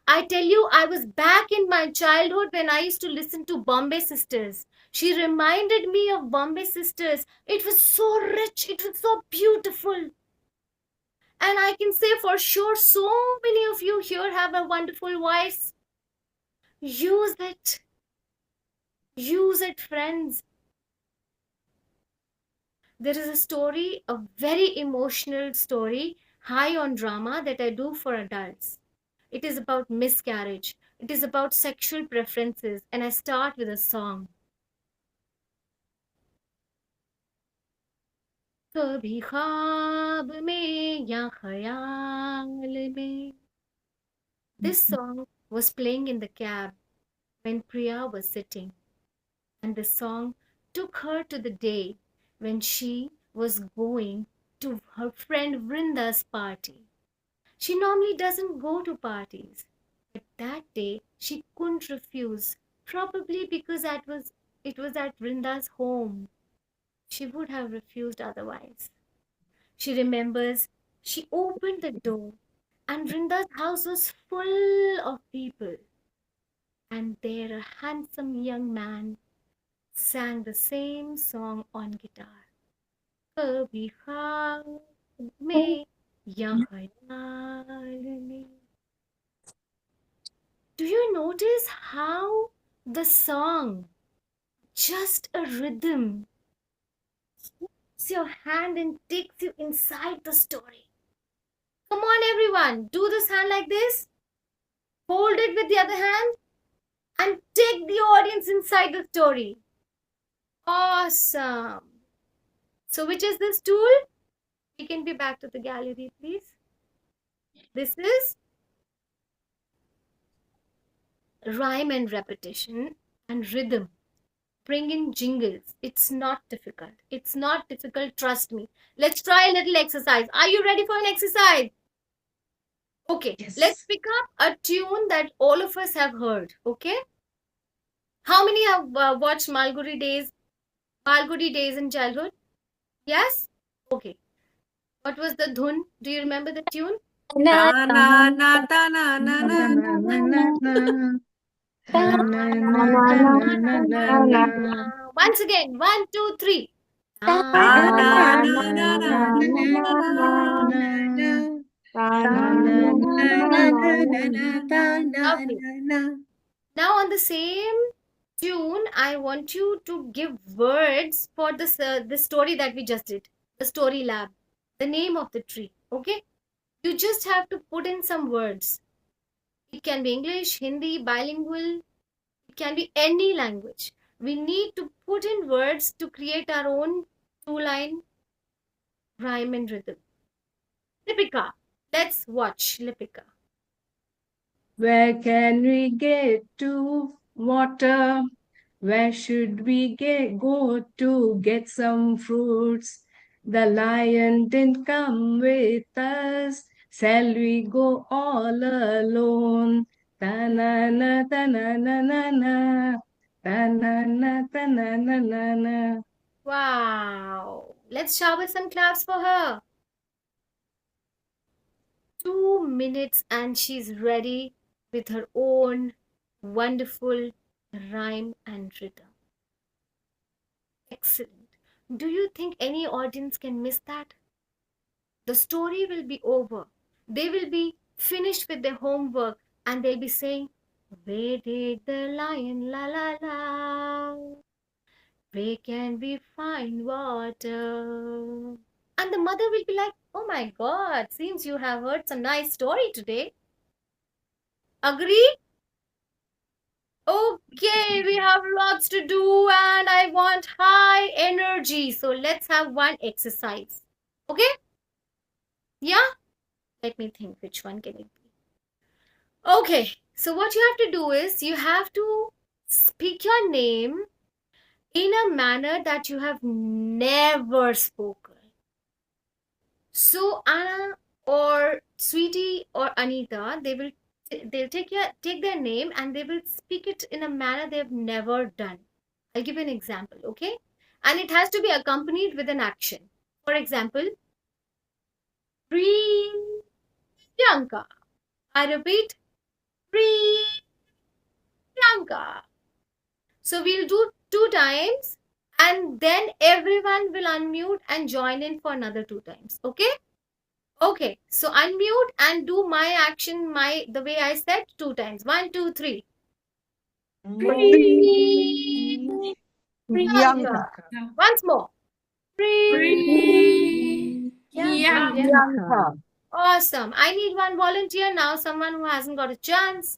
I tell you, I was back in my childhood when I used to listen to Bombay Sisters. She reminded me of Bombay Sisters. It was so rich, it was so beautiful. And I can say for sure, so many of you here have a wonderful voice. Use it. Use it, friends. There is a story, a very emotional story, high on drama that I do for adults. It is about miscarriage. It is about sexual preferences, and I start with a song. कभी ख्वाब में या ख्याल में. This song was playing in the cab when Priya was sitting, and the song took her to the day when she was going to her friend Vrinda's party. She normally doesn't go to parties, but that day she couldn't refuse, probably because it was at Vrinda's home. She would have refused otherwise. She remembers she opened the door and Vrinda's house was full of people. And there a handsome young man sang the same song on guitar. कभी ख्वाब में या ख्याल में. Do you notice how the song, just a rhythm, hooks your hand and takes you inside the story? Come on, everyone, do this hand like this. Hold it with the other hand and take the audience inside the story. Awesome. So, which is this tool? We can be back to the gallery, please. This is rhyme and repetition and rhythm. Bring in jingles. It's not difficult. It's not difficult, trust me. Let's try a little exercise. Are you ready for an exercise? Okay, Yes. let's pick up a tune that all of us have heard. Okay? How many have watched Malgudi Days in childhood? Yes? Okay. What was the dhun? Do you remember the tune? Ta na na ta na na na na na. Once again, 1, 2, 3. Ta na na na na Lovely. Now on the same tune, I want you to give words for this story that we just did, the story lab, the name of the tree. Okay, you just have to put in some words. It can be English, Hindi, bilingual. It can be any language. We need to put in words to create our own 2-line rhyme and rhythm. Lipika, let's watch Lipika. Where can we get to water? Where should we go to get some fruits? The lion didn't come with us. Shall we go all alone? Ta-na-na, ta-na-na-na-na. Ta-na-na, ta-na-na-na-na. Wow. Let's shower some claps for her. 2 minutes and she's ready with her own wonderful rhyme and rhythm. Excellent. Do you think any audience can miss that? The story will be over. They will be finished with their homework and they'll be saying, where did the lion la la la? Where can we find water? And the mother will be like, oh my God, seems you have heard some nice story today. Agree? Okay, we have lots to do and I want high energy. So let's have one exercise. Okay? Yeah? Let me think which one can it be. Okay, so what you have to do is you have to speak your name in a manner that you have never spoken. So Anna or Sweetie or Anita, they will they'll take their name and they will speak it in a manner they've never done. I'll give you an example, okay? And it has to be accompanied with an action. For example, Priyanka. I repeat, Priyanka. So we'll do 2 times and then everyone will unmute and join in for another 2 times. Okay? Okay. So unmute and do my action the way I said 2 times. 1, 2, 3. Priyanka. Priyanka. Once more. Priyanka. Awesome. I need one volunteer now, someone who hasn't got a chance.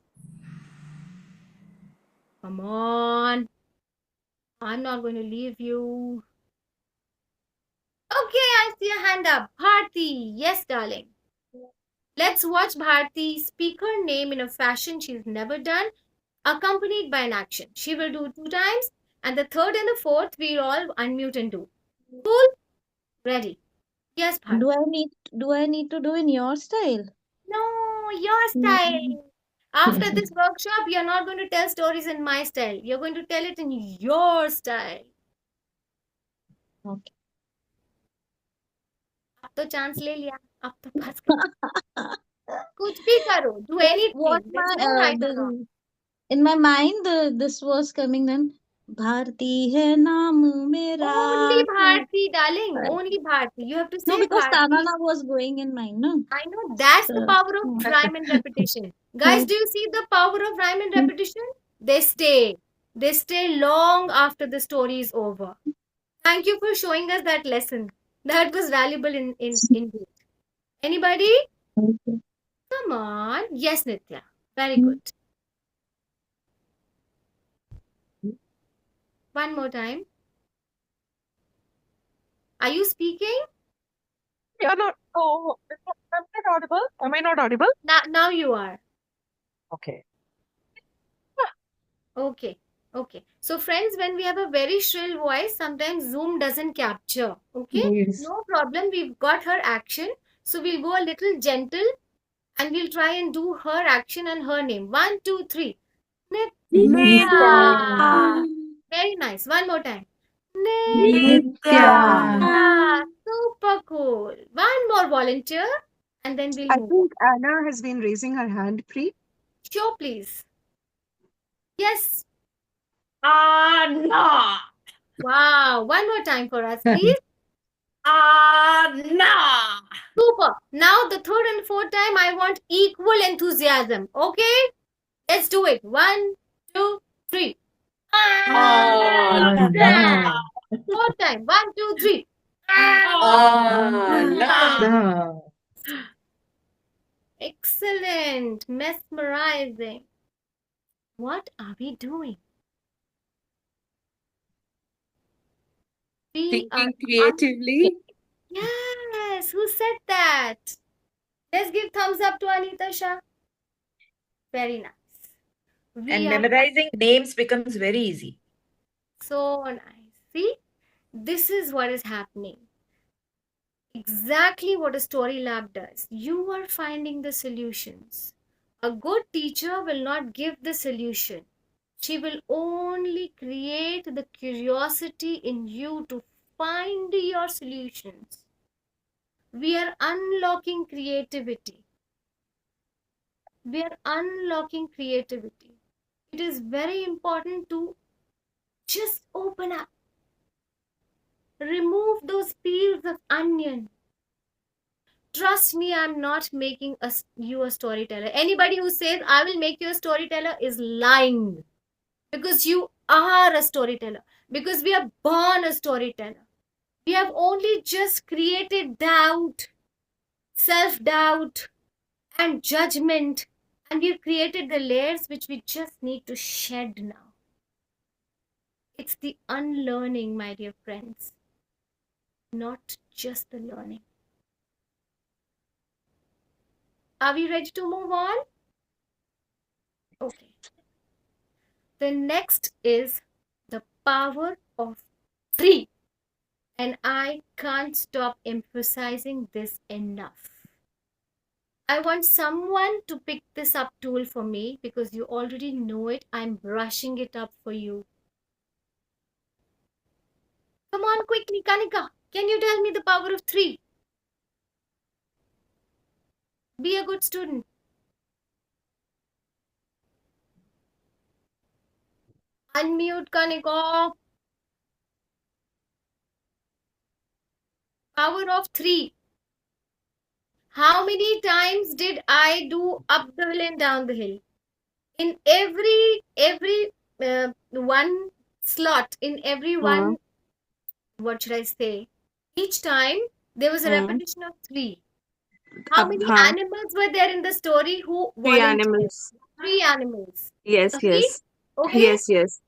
Come on. I'm not going to leave you. Okay, I see a hand up. Bharti. Yes, darling. Let's watch Bharti speak her name in a fashion she's never done, accompanied by an action. She will do 2 times, and the third and the fourth we'll all unmute and do. Cool? Ready? Yes, Bharti. Do I need to do in your style? No, your style. After this workshop, you're not going to tell stories in my style. You're going to tell it in your style. Okay. अब तो chance ले लिया, अब तो पास कर कुछ भी करो, do anything. There's no right or wrong. In my mind, this was coming then. Bharti hai naam mera. Only Bharti, darling. Only Bharti. You have to say No, because Bharti. Tanana was going in mind, no? I know. That's the power of rhyme and repetition. Guys, do you see the power of rhyme and repetition? They stay. They stay long after the story is over. Thank you for showing us that lesson. That was valuable indeed. Anybody? Come on. Yes, Nitya. Very good. One more time. Are you speaking? You're not. Oh, I'm not audible. Am I not audible? Now you are. Okay. Okay. Okay. So friends, when we have a very shrill voice, sometimes Zoom doesn't capture. Okay. Yes. No problem. We've got her action. So we'll go a little gentle and we'll try and do her action and her name. 1, 2, 3. Nitya. Very nice. One more time. Nitya. Super cool. One more volunteer and then we'll I move on. think Anna has been raising her hand, Pri. Sure, please. Yes. Anna. Wow. One more time for us, please. Anna. Super. Now the third and fourth time, I want equal enthusiasm. Okay? Let's do it. 1, 2, 3. Anna. Fourth time. 1, 2, 3. Anna. Excellent. Mesmerizing. What are we doing? We are Thinking creatively. Yes. Who said that? Let's give thumbs up to Anita Shah. Very nice. And memorizing names becomes very easy. So nice. See, this is what is happening. Exactly what a story lab does. You are finding the solutions. A good teacher will not give the solution. She will only create the curiosity in you to find your solutions. We are unlocking creativity. We are unlocking creativity. It is very important to just open up. Remove those peels of onion. Trust me, I'm not making you a storyteller. Anybody who says I will make you a storyteller is lying. Because you are a storyteller. Because we are born a storyteller. We have only just created doubt, self-doubt, and judgment. And we've created the layers which we just need to shed now. It's the unlearning, my dear friends. Not just the learning. Are we ready to move on? Okay. The next is the power of 3. And I can't stop emphasizing this enough. I want someone to pick this up tool for me because you already know it. I'm brushing it up for you. Come on, quickly, Kanika. Can you tell me the power of 3? Be a good student. Unmute, Kanika. Power of 3. How many times did I do up the hill and down the hill? In every one slot, in every one, what should I say? Each time there was a repetition of 3. How many animals were there in the story who 3 volunteered? animals. 3 animals. Yes, Agreed? yes. Okay. Yes, yes.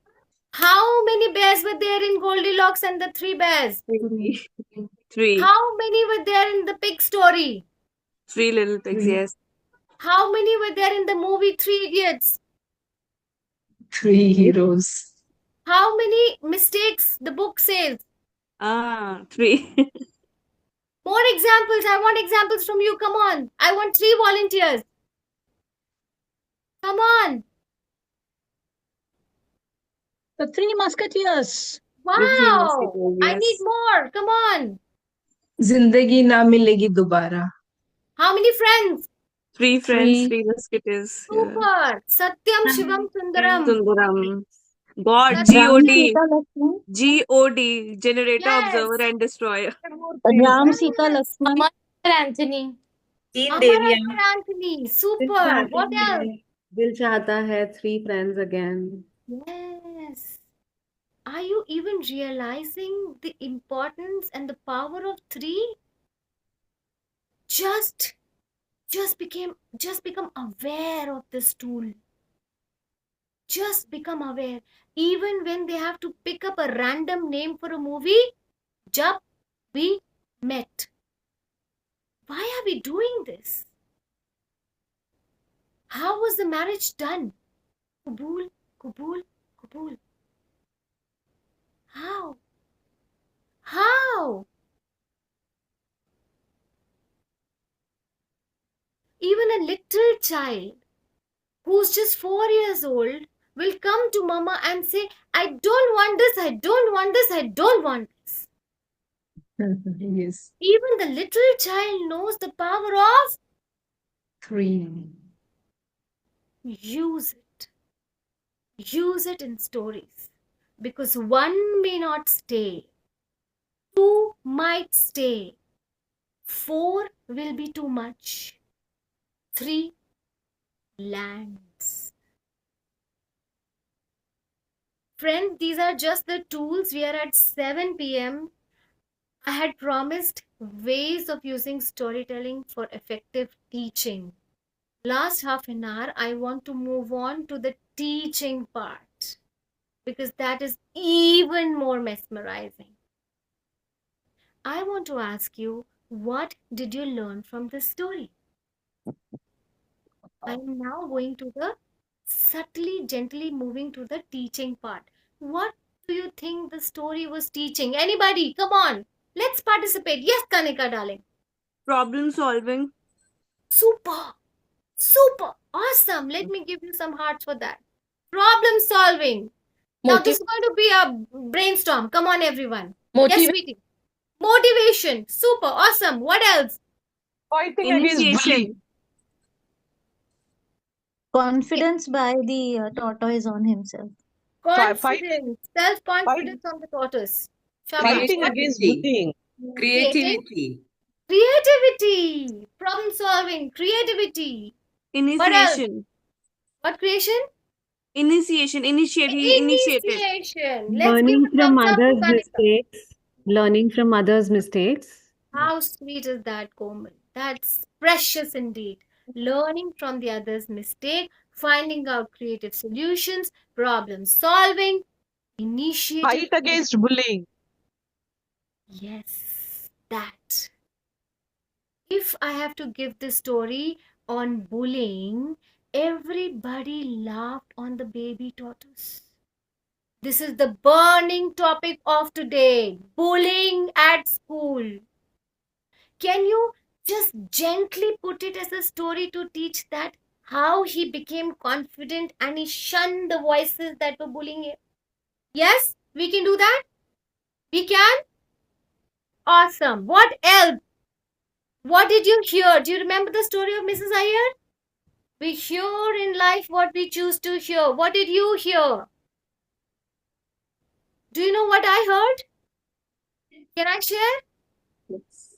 How many bears were there in Goldilocks and the 3 bears? 3. 3. How many were there in the pig story? 3 little pigs, yes. How many were there in the movie 3 Idiots? 3 heroes. How many mistakes the book says? 3. More examples. I want examples from you. Come on. I want 3 volunteers. Come on. The Three Musketeers. The 3 Wow. musketeers, I need yes. more. Come on. जिंदगी ना मिलेगी दोबारा. How many friends? 3 friends, 3. 3 musketeers. Yeah. Super. Satyam Shivam Sundaram. Sundaram. God, Satyam Ram God. Sita Lakshmi. God. Generator, observer, Yes. and destroyer. Ram Sita Yes. Lakshmi. Amar Anthony. Teen Amar Devya. Akbar Anthony. Super. What else? दिल चाहता है 3 friends again. Yes. Are you even realizing the importance and the power of 3? Just become aware of this tool. Just become aware. Even when they have to pick up a random name for a movie, Jab We Met. Why are we doing this? How was the marriage done? Kabul, Kabul, Kabul. How? How? Even a little child who's just 4 years old will come to mama and say, I don't want this, I don't want this, I don't want this. Yes. Even the little child knows the power of 3. use it. Use it in stories. Because 1 may not stay, 2 might stay, 4 will be too much, 3 lands. Friends, these are just the tools. We are at 7 p.m. I had promised ways of using storytelling for effective teaching. Last half an hour, I want to move on to the teaching part because that is even more mesmerizing. I want to ask you, what did you learn from this story? I am now going to the subtly, gently moving to the teaching part. What do you think the story was teaching? Anybody, come on, let's participate. Yes, Kanika, darling. Problem solving. Super, super, awesome. Let me give you some hearts for that. Problem solving. Now, this is going to be a brainstorm. Come on, everyone. Yes, sweetie. Motivation. Super, awesome. What else? Fighting against bullying. Initiation. Confidence by the tortoise on himself. Confidence, self-confidence on the tortois. Shabash. Fighting against bullying. Creativity. Creativity. Problem solving. Creativity. What else? Initiation. What creation? Initiation. Initiative. Initiation. Let's give Learning a from thumbs up to others' Kanika. mistakes. Learning from others' mistakes. How sweet is that, Komal? That's precious indeed. Learning from the other's mistake, finding out creative solutions, problem solving, initiative. Fight against bullying. Yes, that. If I have to give this story on bullying, everybody laughed on the baby tortoise. This is the burning topic of today, bullying at school. Can you just gently put it as a story to teach that how he became confident and he shunned the voices that were bullying him. Yes, we can do that. We can. Awesome. What else? What did you hear? Do you remember the story of Mrs. Iyer? We hear in life what we choose to hear. What did you hear? Do you know what I heard? Can I share? Yes.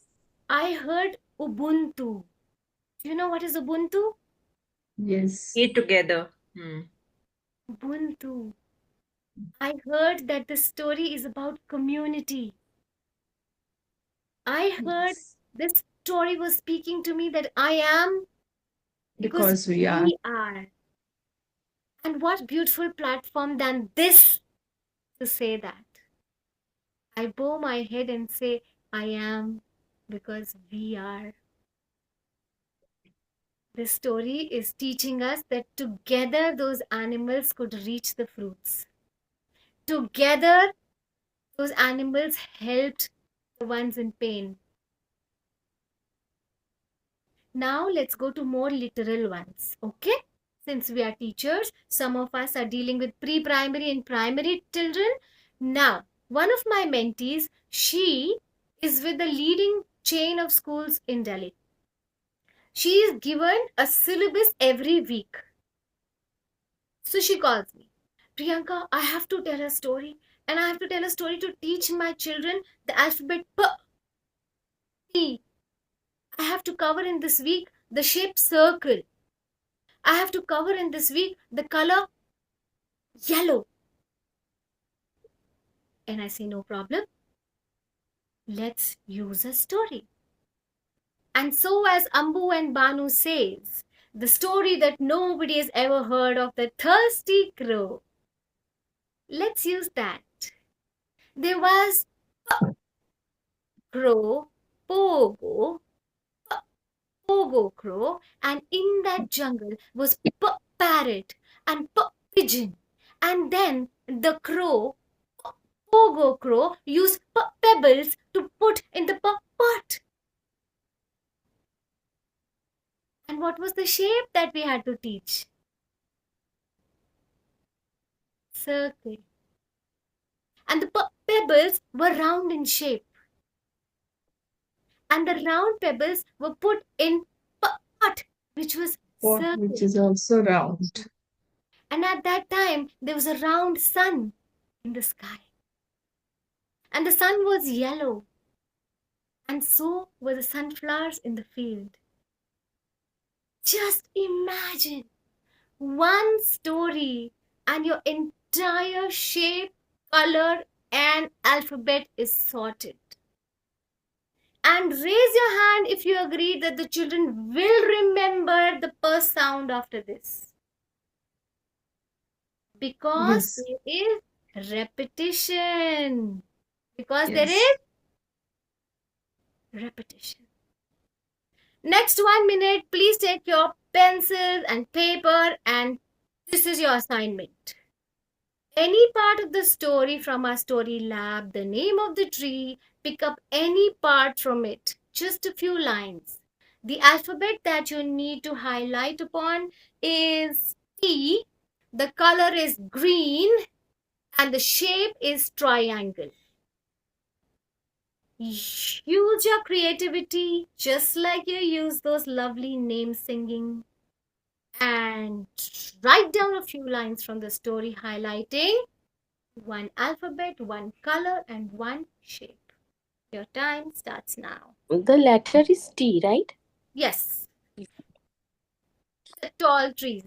I heard Ubuntu. Do you know what is Ubuntu? Yes. Eat together. Ubuntu. I heard that the story is about community. I heard Yes. this story was speaking to me that I am because Because we are. we are. And what beautiful platform than this to say that. I bow my head and say, I am because we are. This story is teaching us that together those animals could reach the fruits. Together, those animals helped the ones in pain. Now let's go to more literal ones, okay? Since we are teachers, some of us are dealing with pre-primary and primary children. Now, one of my mentees, she is with the leading chain of schools in Delhi. She is given a syllabus every week. So she calls me, Priyanka, I have to tell a story, and I have to tell a story to teach my children the alphabet P. P. I have to cover in this week the shape circle. I have to cover in this week the color yellow. And I say, no problem. Let's use a story. And so as Ambu and Banu says, the story that nobody has ever heard of, the thirsty crow. Let's use that. There was crow, pogo, pogo crow, and in that jungle was parrot and pigeon. And then the crow, pogo crow, used pebbles to put in the pot. And what was the shape that we had to teach? Circle. And the pebbles were round in shape. And the round pebbles were put in pot, which was Pot, which circle. is also round. And at that time, there was a round sun in the sky. And the sun was yellow. And so were the sunflowers in the field. Just imagine one story and your entire shape, color, and alphabet is sorted. And raise your hand if you agree that the children will remember the first sound after this. Because Yes. there is repetition. Because there Yes. is repetition. Next 1 minute, please take your pencil and paper, and this is your assignment. Any part of the story from our story lab, the name of the tree, pick up any part from it, just a few lines. The alphabet that you need to highlight upon is T, the color is green, and the shape is triangle. Use your creativity just like you use those lovely name singing, and write down a few lines from the story highlighting one alphabet, one color, and one shape. Your time starts now. The letter is T, right? Yes. The tall trees.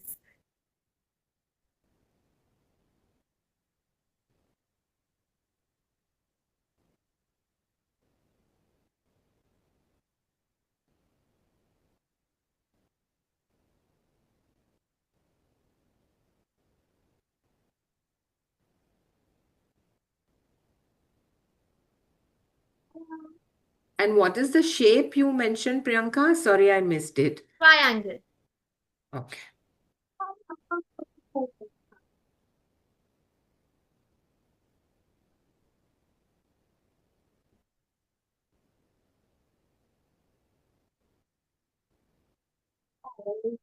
And what is the shape you mentioned, Priyanka? Sorry, I missed it. Triangle. Okay. Okay,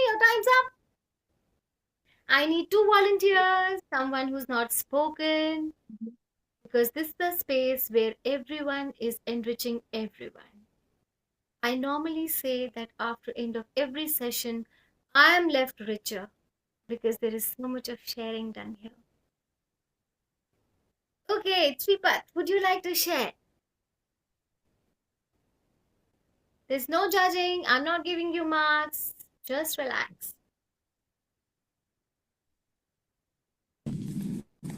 your time's up. I need two volunteers, someone who's not spoken, because this is the space where everyone is enriching everyone. I normally say that after end of every session, I am left richer because there is so much of sharing done here. Okay, Tripat, would you like to share? There's no judging. I'm not giving you marks. Just relax.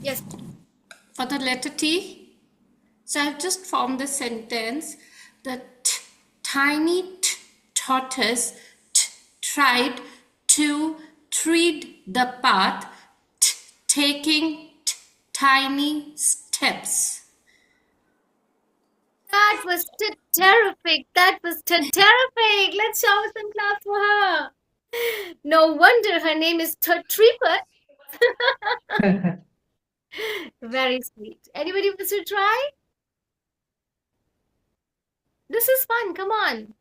Yes. For the letter T, so I've just formed the sentence. The tiny tortoise tried to tread the path, taking tiny steps. That was terrific. That was terrific. Let's show some claps for her. No wonder her name is Tripat. Very sweet. Anybody wants to try? This is fun. Come on.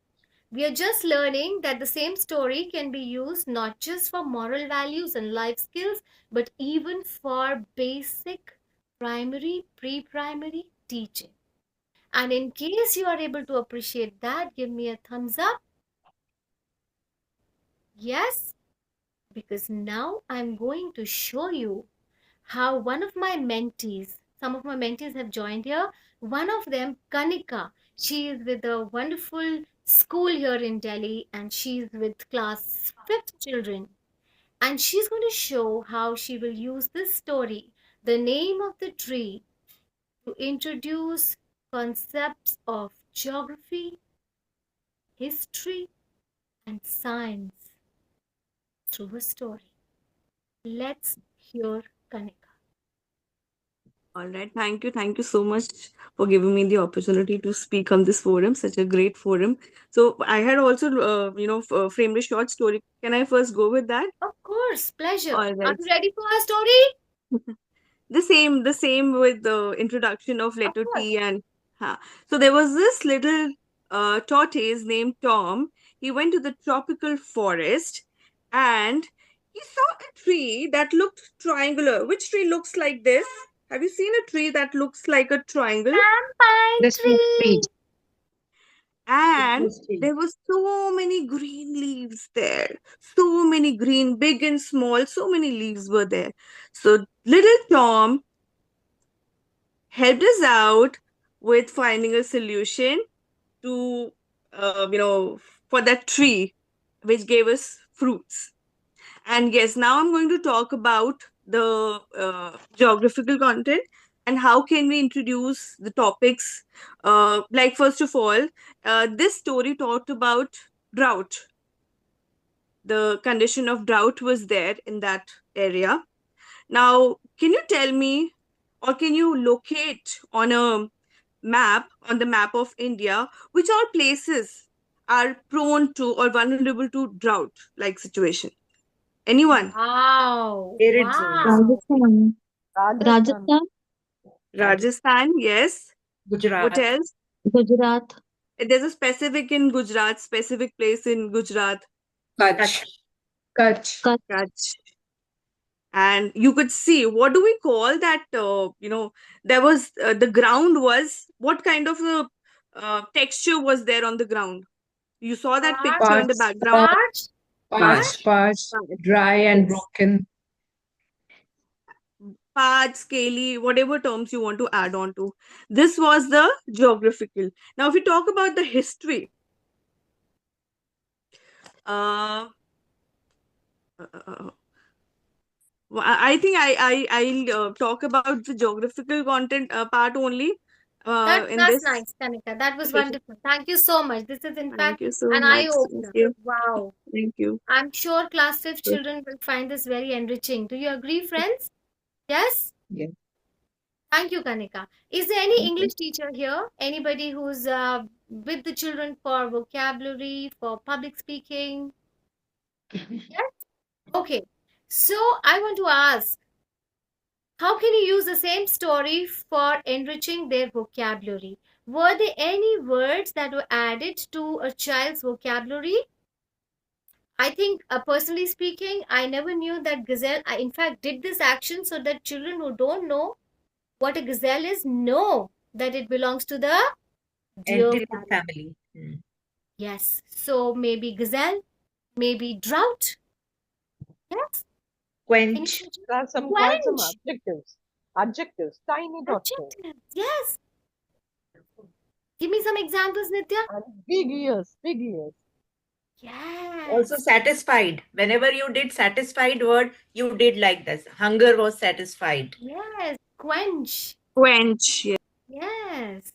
We are just learning that the same story can be used not just for moral values and life skills, but even for basic primary, pre-primary teaching. And in case you are able to appreciate that, give me a thumbs up. Yes, because now I'm going to show you how one of my mentees, some of my mentees have joined here. One of them, Kanika, she is with a wonderful school here in Delhi and she's with class 5th children. And she's going to show how she will use this story, the name of the tree, to introduce concepts of geography, history, and science through a story. Let's hear Kanika. All right. Thank you so much for giving me the opportunity to speak on this forum, such a great forum. So I had also, framed a short story. Can I first go with that? Of course, pleasure. All Are right. you ready for our story? The same with the introduction of letter course. T and so there was this little tortoise named Tom. He went to the tropical forest and he saw a tree that looked triangular. Which tree looks like this? Have you seen a tree that looks like a triangle? Pine tree. And there were so many green leaves there. So many green, big and small, so many leaves were there. So little Tom helped us out with finding a solution to, for that tree, which gave us fruits. And yes, now I'm going to talk about the geographical content and how can we introduce the topics. Like, first of all, this story talked about drought. The condition of drought was there in that area. Now, can you tell me, or can you locate on a map, on the map of India, which all places are prone to or vulnerable to drought like situation? Anyone? Wow. Arid zones. Wow. Rajasthan. Rajasthan. Rajasthan. Rajasthan, yes. What Gujarat. else? Gujarat. There's a specific in Gujarat, specific place in Gujarat. Kutch. Kutch. Kutch. And you could see, what do we call that? There was the ground was, what kind of a texture was there on the ground? You saw that picture in the background? Parched, dry and broken. Parched, scaly, whatever terms you want to add on to. This was the geographical. Now, if we talk about the history, uh, I think I'll talk about the geographical content part only in That's this. nice, Kanika. That was session. wonderful. Thank you so much. This is in Thank fact you so an much. eye-opener. Thank you. Wow. Thank you. I'm sure class 5 children will find this very enriching. Do you agree, friends? Yes? Yes. Thank you, Kanika. Is there any Thank you. English teacher here? Anybody who's with the children for vocabulary, for public speaking? Yes? Okay. So I want to ask, how can you use the same story for enriching their vocabulary? Were there any words that were added to a child's vocabulary? I think, personally speaking, I never knew that gazelle. I, in fact, did this action so that children who don't know what a gazelle is know that it belongs to the deer Antelope family. family. Hmm. Yes. So maybe gazelle, maybe drought. Yes. Any Quench. suggestions? There are some Quench. adjectives. Adjectives. Tiny dot thing. Adjectives. Yes. Give me some examples, Nitya. And big ears. Big ears. Also Yes. satisfied. Whenever you did satisfied word, you did like this. Hunger was satisfied. Yes. Quench. Quench. Yeah. Yes.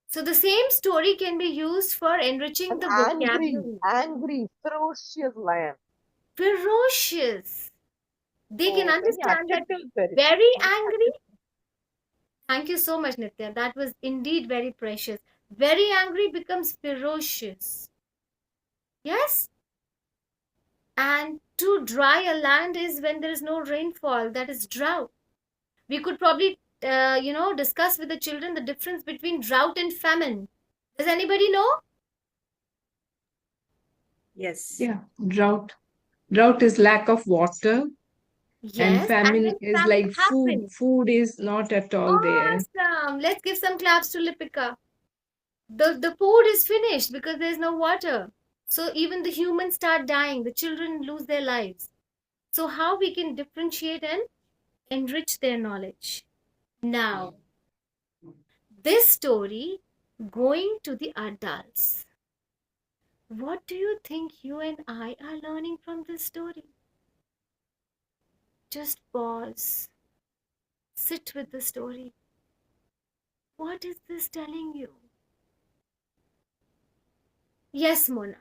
So the same story can be used for enriching And the angry. vocabulary. Angry. Ferocious lion. Ferocious. They can So any understand that adjectives there is. very Any angry. adjectives. Thank you so much, Nitya. That was indeed very precious. Very angry becomes ferocious. Yes? And to dry a land is when there is no rainfall, that is drought. We could probably, discuss with the children the difference between drought and famine. Does anybody know? Yes. Yeah, drought. Drought is lack of water, and Yes, and famine when is famine like food. happens, Food is not at all there. awesome. Let's give some claps to Lipika. The food is finished because there's no water. So even the humans start dying, the children lose their lives. So how we can differentiate and enrich their knowledge? Now, this story going to the adults. What do you think you and I are learning from this story? Just pause. Sit with the story. What is this telling you? Yes, Mona.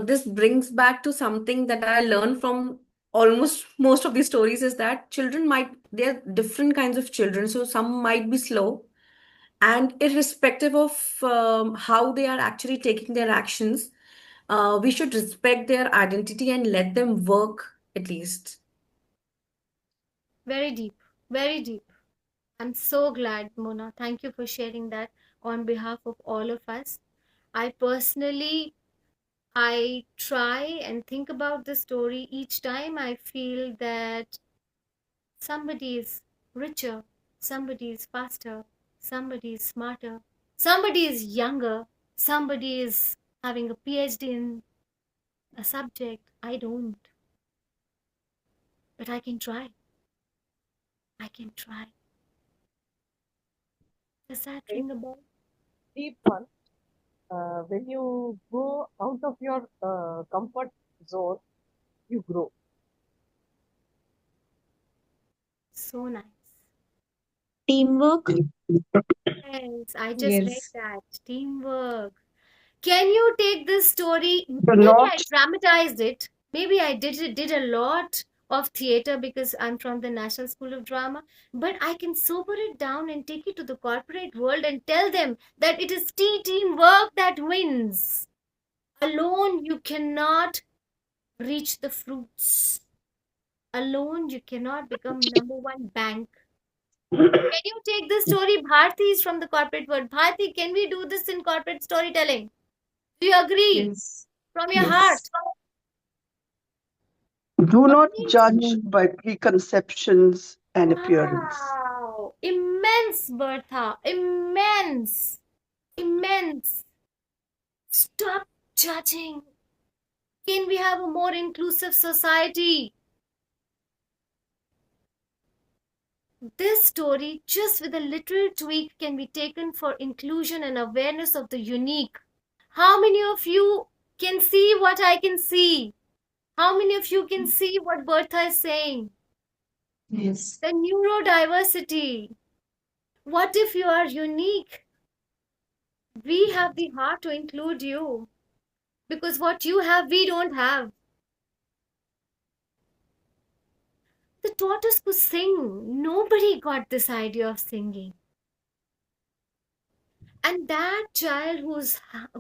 This brings back to something that I learned from almost most of these stories is that they're different kinds of children. So some might be slow, and irrespective of how they are actually taking their actions, we should respect their identity and let them work at least. Very deep. Very deep. I'm so glad, Mona. Thank you for sharing that on behalf of all of us. I personally, I try and think about the story each time I feel that somebody is richer, somebody is faster, somebody is smarter, somebody is younger, somebody is having a PhD in a subject. I don't. But I can try. I can try. Does that ring a bell? Deep one. When you go out of your comfort zone, you grow. So nice. Teamwork. Yes, I just read Yes. that. Teamwork. Can you take this story? Do Maybe I not. dramatized it. Maybe I did a lot of theater because I'm from the National School of Drama. But I can sober it down and take it to the corporate world and tell them that it is teamwork that wins. Alone, you cannot reach the fruits. Alone, you cannot become number one bank. Can you take this story? Bharti is from the corporate world. Bharti, can we do this in corporate storytelling? Do you agree? Yes. From your heart? Yes. Do not judge Amazing. by preconceptions and appearance. Wow. Immense, Bertha. Immense. Immense. Stop judging. Can we have a more inclusive society? This story, just with a little tweak, can be taken for inclusion and awareness of the unique. How many of you can see what I can see? How many of you can see what Bertha is saying? Yes. The neurodiversity. What if you are unique? We have the heart to include you because what you have, we don't have. The tortoise could sing. Nobody got this idea of singing. And that child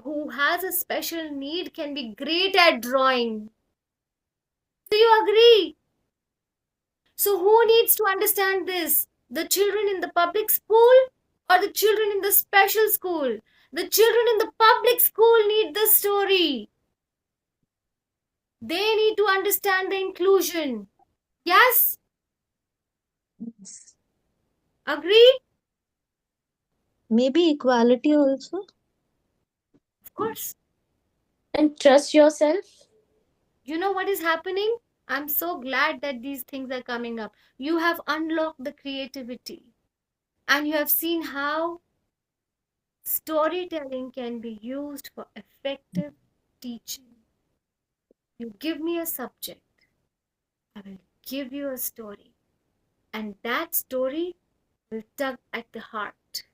who has a special need can be great at drawing. Do you agree? So who needs to understand this? The children in the public school or the children in the special school? The children in the public school need this story. They need to understand the inclusion. Yes? Agree? Maybe equality also. Of course. And trust yourself. You know what is happening? I'm so glad that these things are coming up. You have unlocked the creativity and you have seen how storytelling can be used for effective teaching. You give me a subject, I will give you a story, and that story will tug at the heart.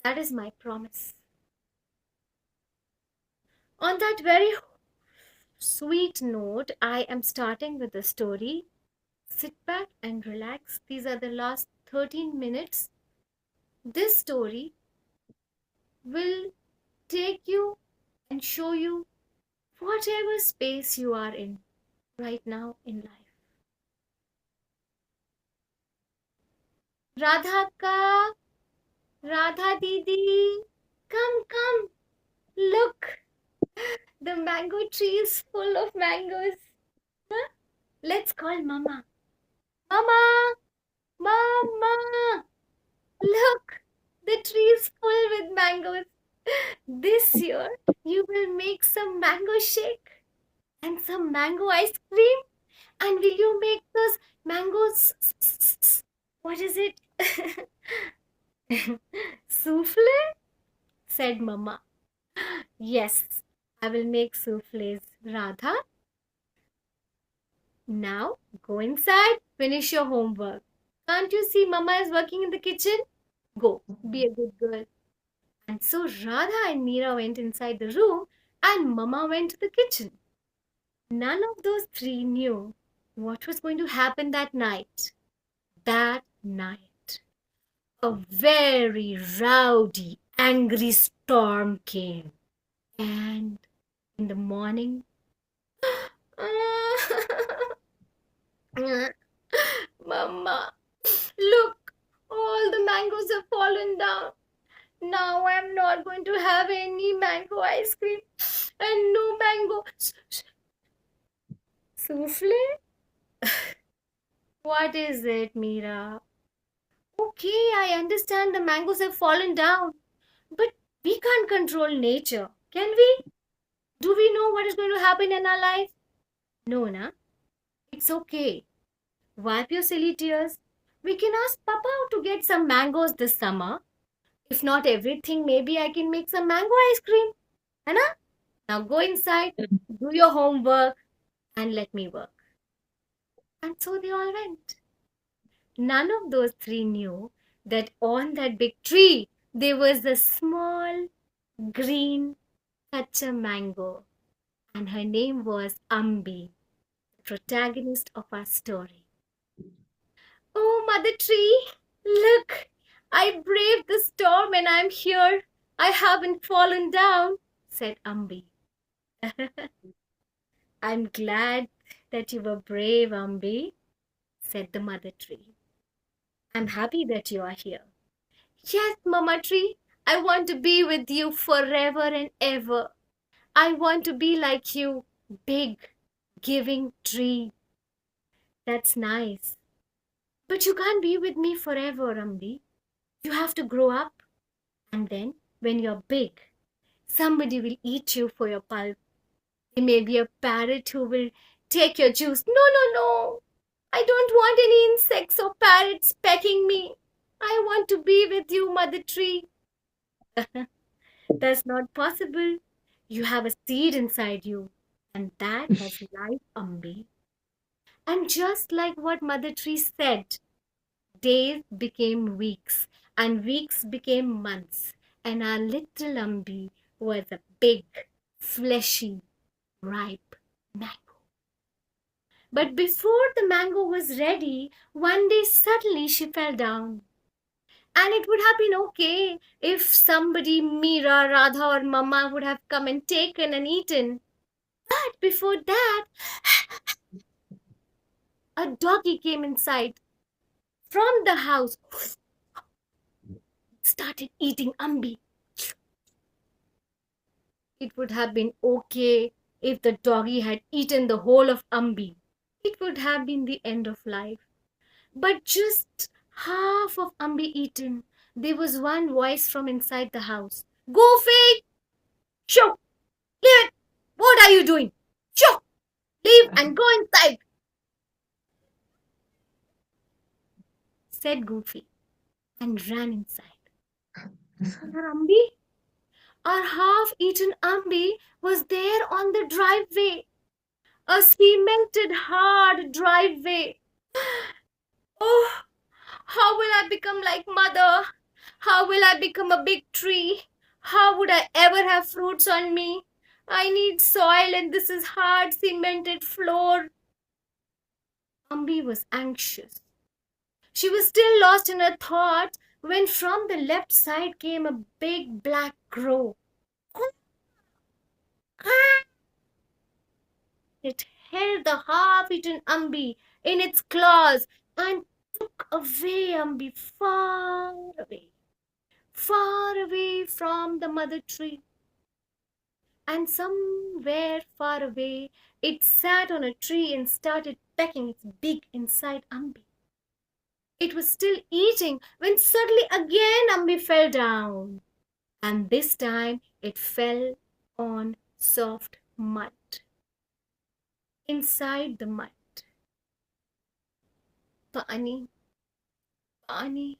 That is my promise. On that very sweet note, I am starting with the story. Sit back and relax. These are the last 13 minutes. This story will take you and show you whatever space you are in right now in life. Radha ka, Radha Didi, come, look. The mango tree is full of mangoes. Huh? Let's call Mama. Mama, look. The tree is full with mangoes. This year, you will make some mango shake and some mango ice cream. And will you make those mangoes? What is it? Souffle? Said Mama. Yes, I will make souffles, Radha. Now go inside, finish your homework. Can't you see Mama is working in the kitchen? Go, be a good girl. And so Radha and Meera went inside the room and Mama went to the kitchen. None of those three knew what was going to happen that night. That night, a very rowdy, angry storm came. And in the morning, Mama, look, all the mangoes have fallen down. Now I'm not going to have any mango ice cream and no mango souffle. What is it, Meera? Okay, I understand the mangoes have fallen down, but we can't control nature, can we? Do we know what is going to happen in our life? No, na? It's okay. Wipe your silly tears. We can ask Papa to get some mangoes this summer. If not everything, maybe I can make some mango ice cream. Anna? Now go inside, do your homework, and let me work. And so they all went. None of those three knew that on that big tree there was a small green kacha mango, and her name was Ambi, the protagonist of our story. Oh, Mother Tree, look, I braved the storm and I'm here. I haven't fallen down, said Ambi. I'm glad that you were brave, Ambi, said the Mother Tree. I'm happy that you are here. Yes, Mama Tree, I want to be with you forever and ever. I want to be like you, big, giving tree. That's nice. But you can't be with me forever, Ambi. You have to grow up. And then, when you're big, somebody will eat you for your pulp. There may be a parrot who will take your juice. No. I don't want any insects or parrots pecking me. I want to be with you, Mother Tree. That's not possible. You have a seed inside you, and that has life, Ambi. And just like what Mother Tree said, days became weeks, and weeks became months, and our little Ambi was a big, fleshy, ripe mango. But before the mango was ready, one day suddenly she fell down. And it would have been okay if somebody, Meera, Radha, or Mama, would have come and taken and eaten. But before that, a doggy came inside from the house, started eating Ambi. It would have been okay if the doggy had eaten the whole of Ambi. It would have been the end of life. But just half of Ambi eaten, there was one voice from inside the house. Goofy! Shoo! Leave it! What are you doing? Shoo! Leave and go inside! Said Goofy and ran inside. Our Ambi, our half-eaten Ambi was there on the driveway. A cemented hard driveway. Oh, how will I become like mother? How will I become a big tree? How would I ever have fruits on me? I need soil and this is hard cemented floor. Ambi was anxious. She was still lost in her thoughts when from the left side came a big black crow. It held the half-eaten Ambi in its claws and took away Ambi far away from the mother tree. And somewhere far away, it sat on a tree and started pecking its big inside Ambi. It was still eating when suddenly again Ambi fell down. And this time it fell on soft mud. Inside the mud. Pani, Pani,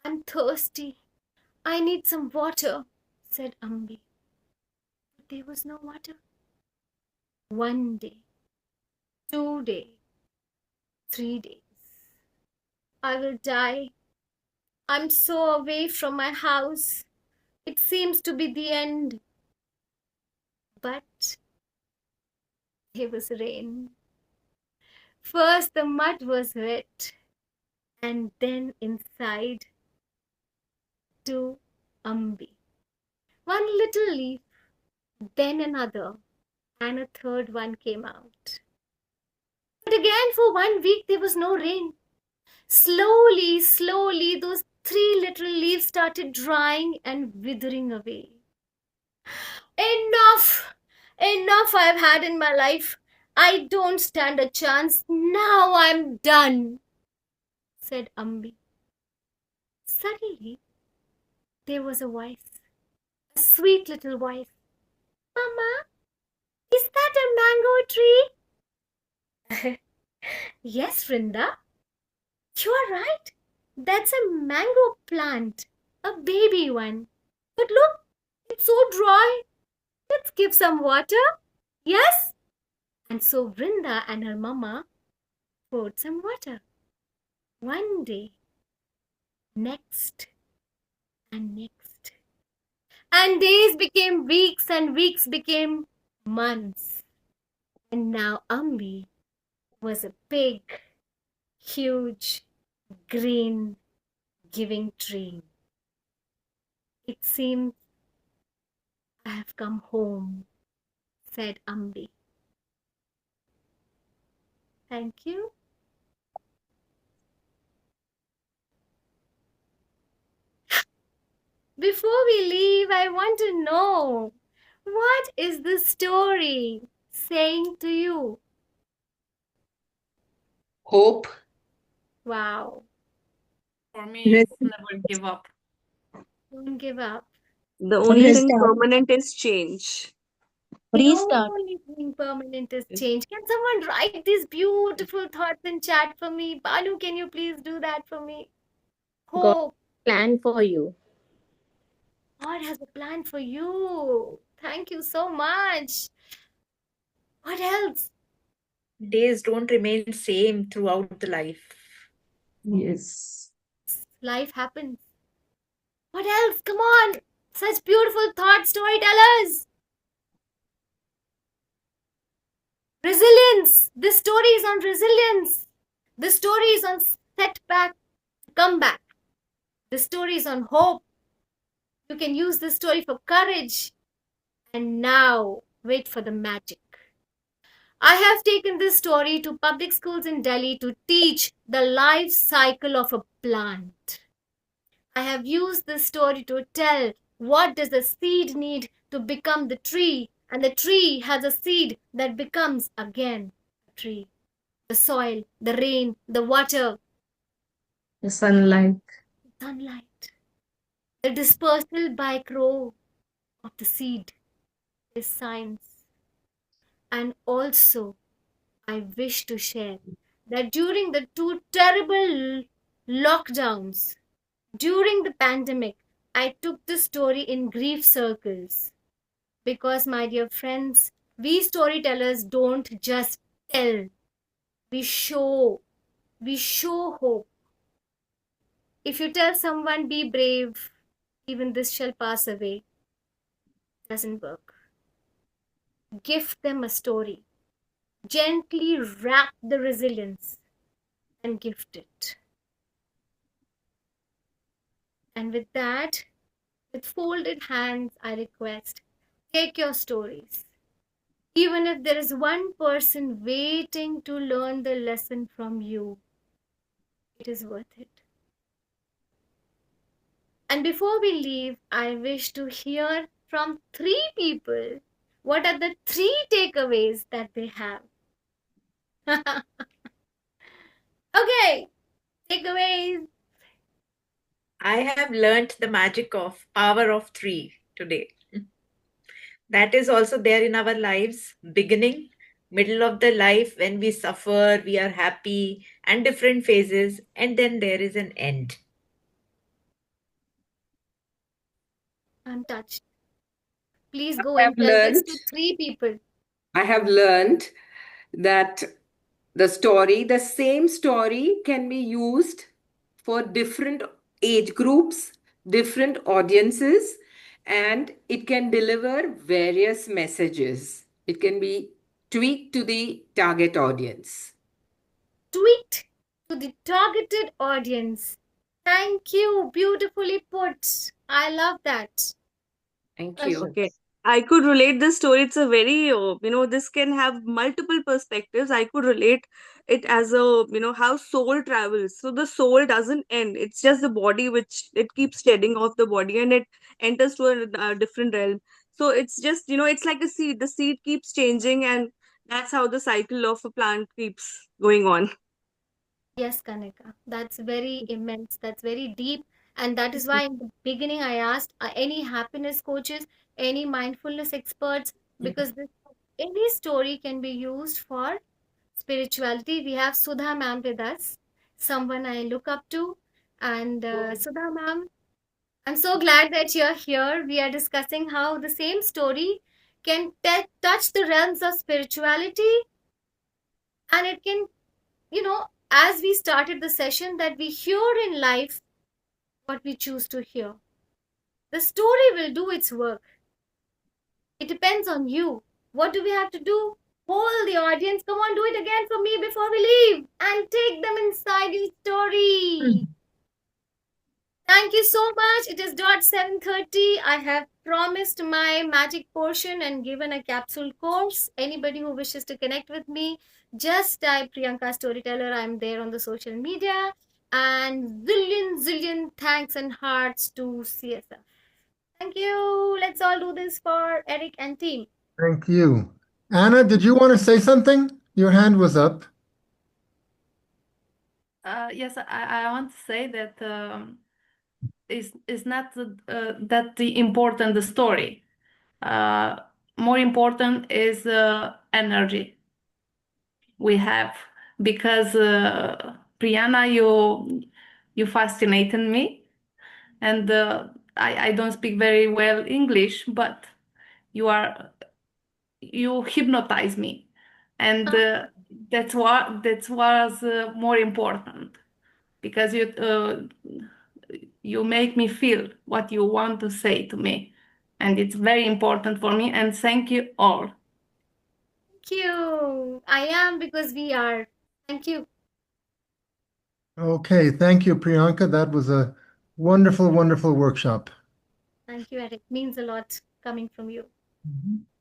I'm thirsty. I need some water, said Ambi. But there was no water. 1 day, 2 days, 3 days. I will die. I'm so away from my house. It seems to be the end. But there was rain. First the mud was wet, and then inside two Ambi. One little leaf, then another, and a third one came out. But again for 1 week there was no rain. Slowly, slowly, those 3 little leaves started drying and withering away. Enough! Enough I've had in my life. I don't stand a chance. Now I'm done, said Ambi. Suddenly, there was a voice, a sweet little voice. Mama, is that a mango tree? Yes, Vrinda. You are right. That's a mango plant, a baby one. But look, it's so dry. Let's give some water. Yes? And so Vrinda and her mama poured some water. 1 day, next, and next. And days became weeks and weeks became months. And now Ambi was a big, huge, green, giving tree. It seems I have come home, said Ambi. Thank you. Before we leave, I want to know, what is the story saying to you? Hope. Wow. For me, it's never give up. Don't give up. The only thing Restart. permanent is change. The Restart. only thing permanent is change. Can someone write these beautiful thoughts in chat for me? Banu, can you please do that for me? God Hope. plan for you. God has a plan for you. Thank you so much. What else? Days don't remain same throughout the life. Yes. Life happens. What else? Come on. Such beautiful thoughts, storytellers. Resilience. This story is on resilience. This story is on setback, comeback. The story is on hope. You can use this story for courage. And now, wait for the magic. I have taken this story to public schools in Delhi to teach the life cycle of a plant. I have used this story to tell what does a seed need to become the tree, and the tree has a seed that becomes again a tree. The soil, the rain, the water, The sunlight. sunlight, the dispersal by crow of the seed is science. And also, I wish to share that during the two terrible lockdowns, during the pandemic, I took the story in grief circles. Because, my dear friends, we storytellers don't just tell, we show hope. If you tell someone, be brave, even this shall pass away, doesn't work. Gift them a story. Gently wrap the resilience and gift it. And with that, with folded hands, I request, take your stories. Even if there is one person waiting to learn the lesson from you, it is worth it. And before we leave, I wish to hear from 3 people what are the 3 takeaways that they have. Okay, takeaways. I have learnt the magic of power of 3 today. That is also there in our lives, beginning, middle of the life when we suffer, we are happy, and different phases, and then there is an end. I'm touched. Please I go have and tell this learned, to 3 people. I have learned that the same story can be used for different age groups, different audiences, and it can deliver various messages. It can be tweaked to the target audience. Tweet to the targeted audience. Thank you. Beautifully put. I love that. Thank you. Okay. I could relate this story. It's a very, this can have multiple perspectives. I could relate it as how soul travels. So the soul doesn't end. It's just the body which it keeps shedding off the body and it enters to a different realm. So it's just, it's like a seed. The seed keeps changing and that's how the cycle of a plant keeps going on. Yes, Kanika. That's very immense. That's very deep. And that is why in the beginning I asked any happiness coaches, any mindfulness experts, because any story can be used for spirituality. We have Sudha ma'am with us, someone I look up to. And Sudha ma'am, I'm so glad that you're here. We are discussing how the same story can touch the realms of spirituality, and it can, as we started the session, that we hear in life what we choose to hear. The story will do its work. It depends on you. What do we have to do? Hold the audience. Come on, do it again for me before we leave and take them inside your story. Thank you so much. It is dot 7:30. I have promised my magic portion and given a capsule course. Anybody who wishes to connect with me, just type Priyanka Storyteller. I'm there on the social media. And zillion thanks and hearts to CSF. Thank you. Let's all do this for Eric and team. Thank you. Anna, did you want to say something? Your hand was up. Yes, I want to say that it's not that the important the story. More important is energy we have, because Priyana, you fascinated me, and I don't speak very well English, but you hypnotize me, and that was more important, because you make me feel what you want to say to me, and it's very important for me. And thank you all. Thank you. I am, because we are. Thank you. Okay, thank you, Priyanka. That was a Wonderful, wonderful workshop. Thank you, Eric. Means a lot coming from you.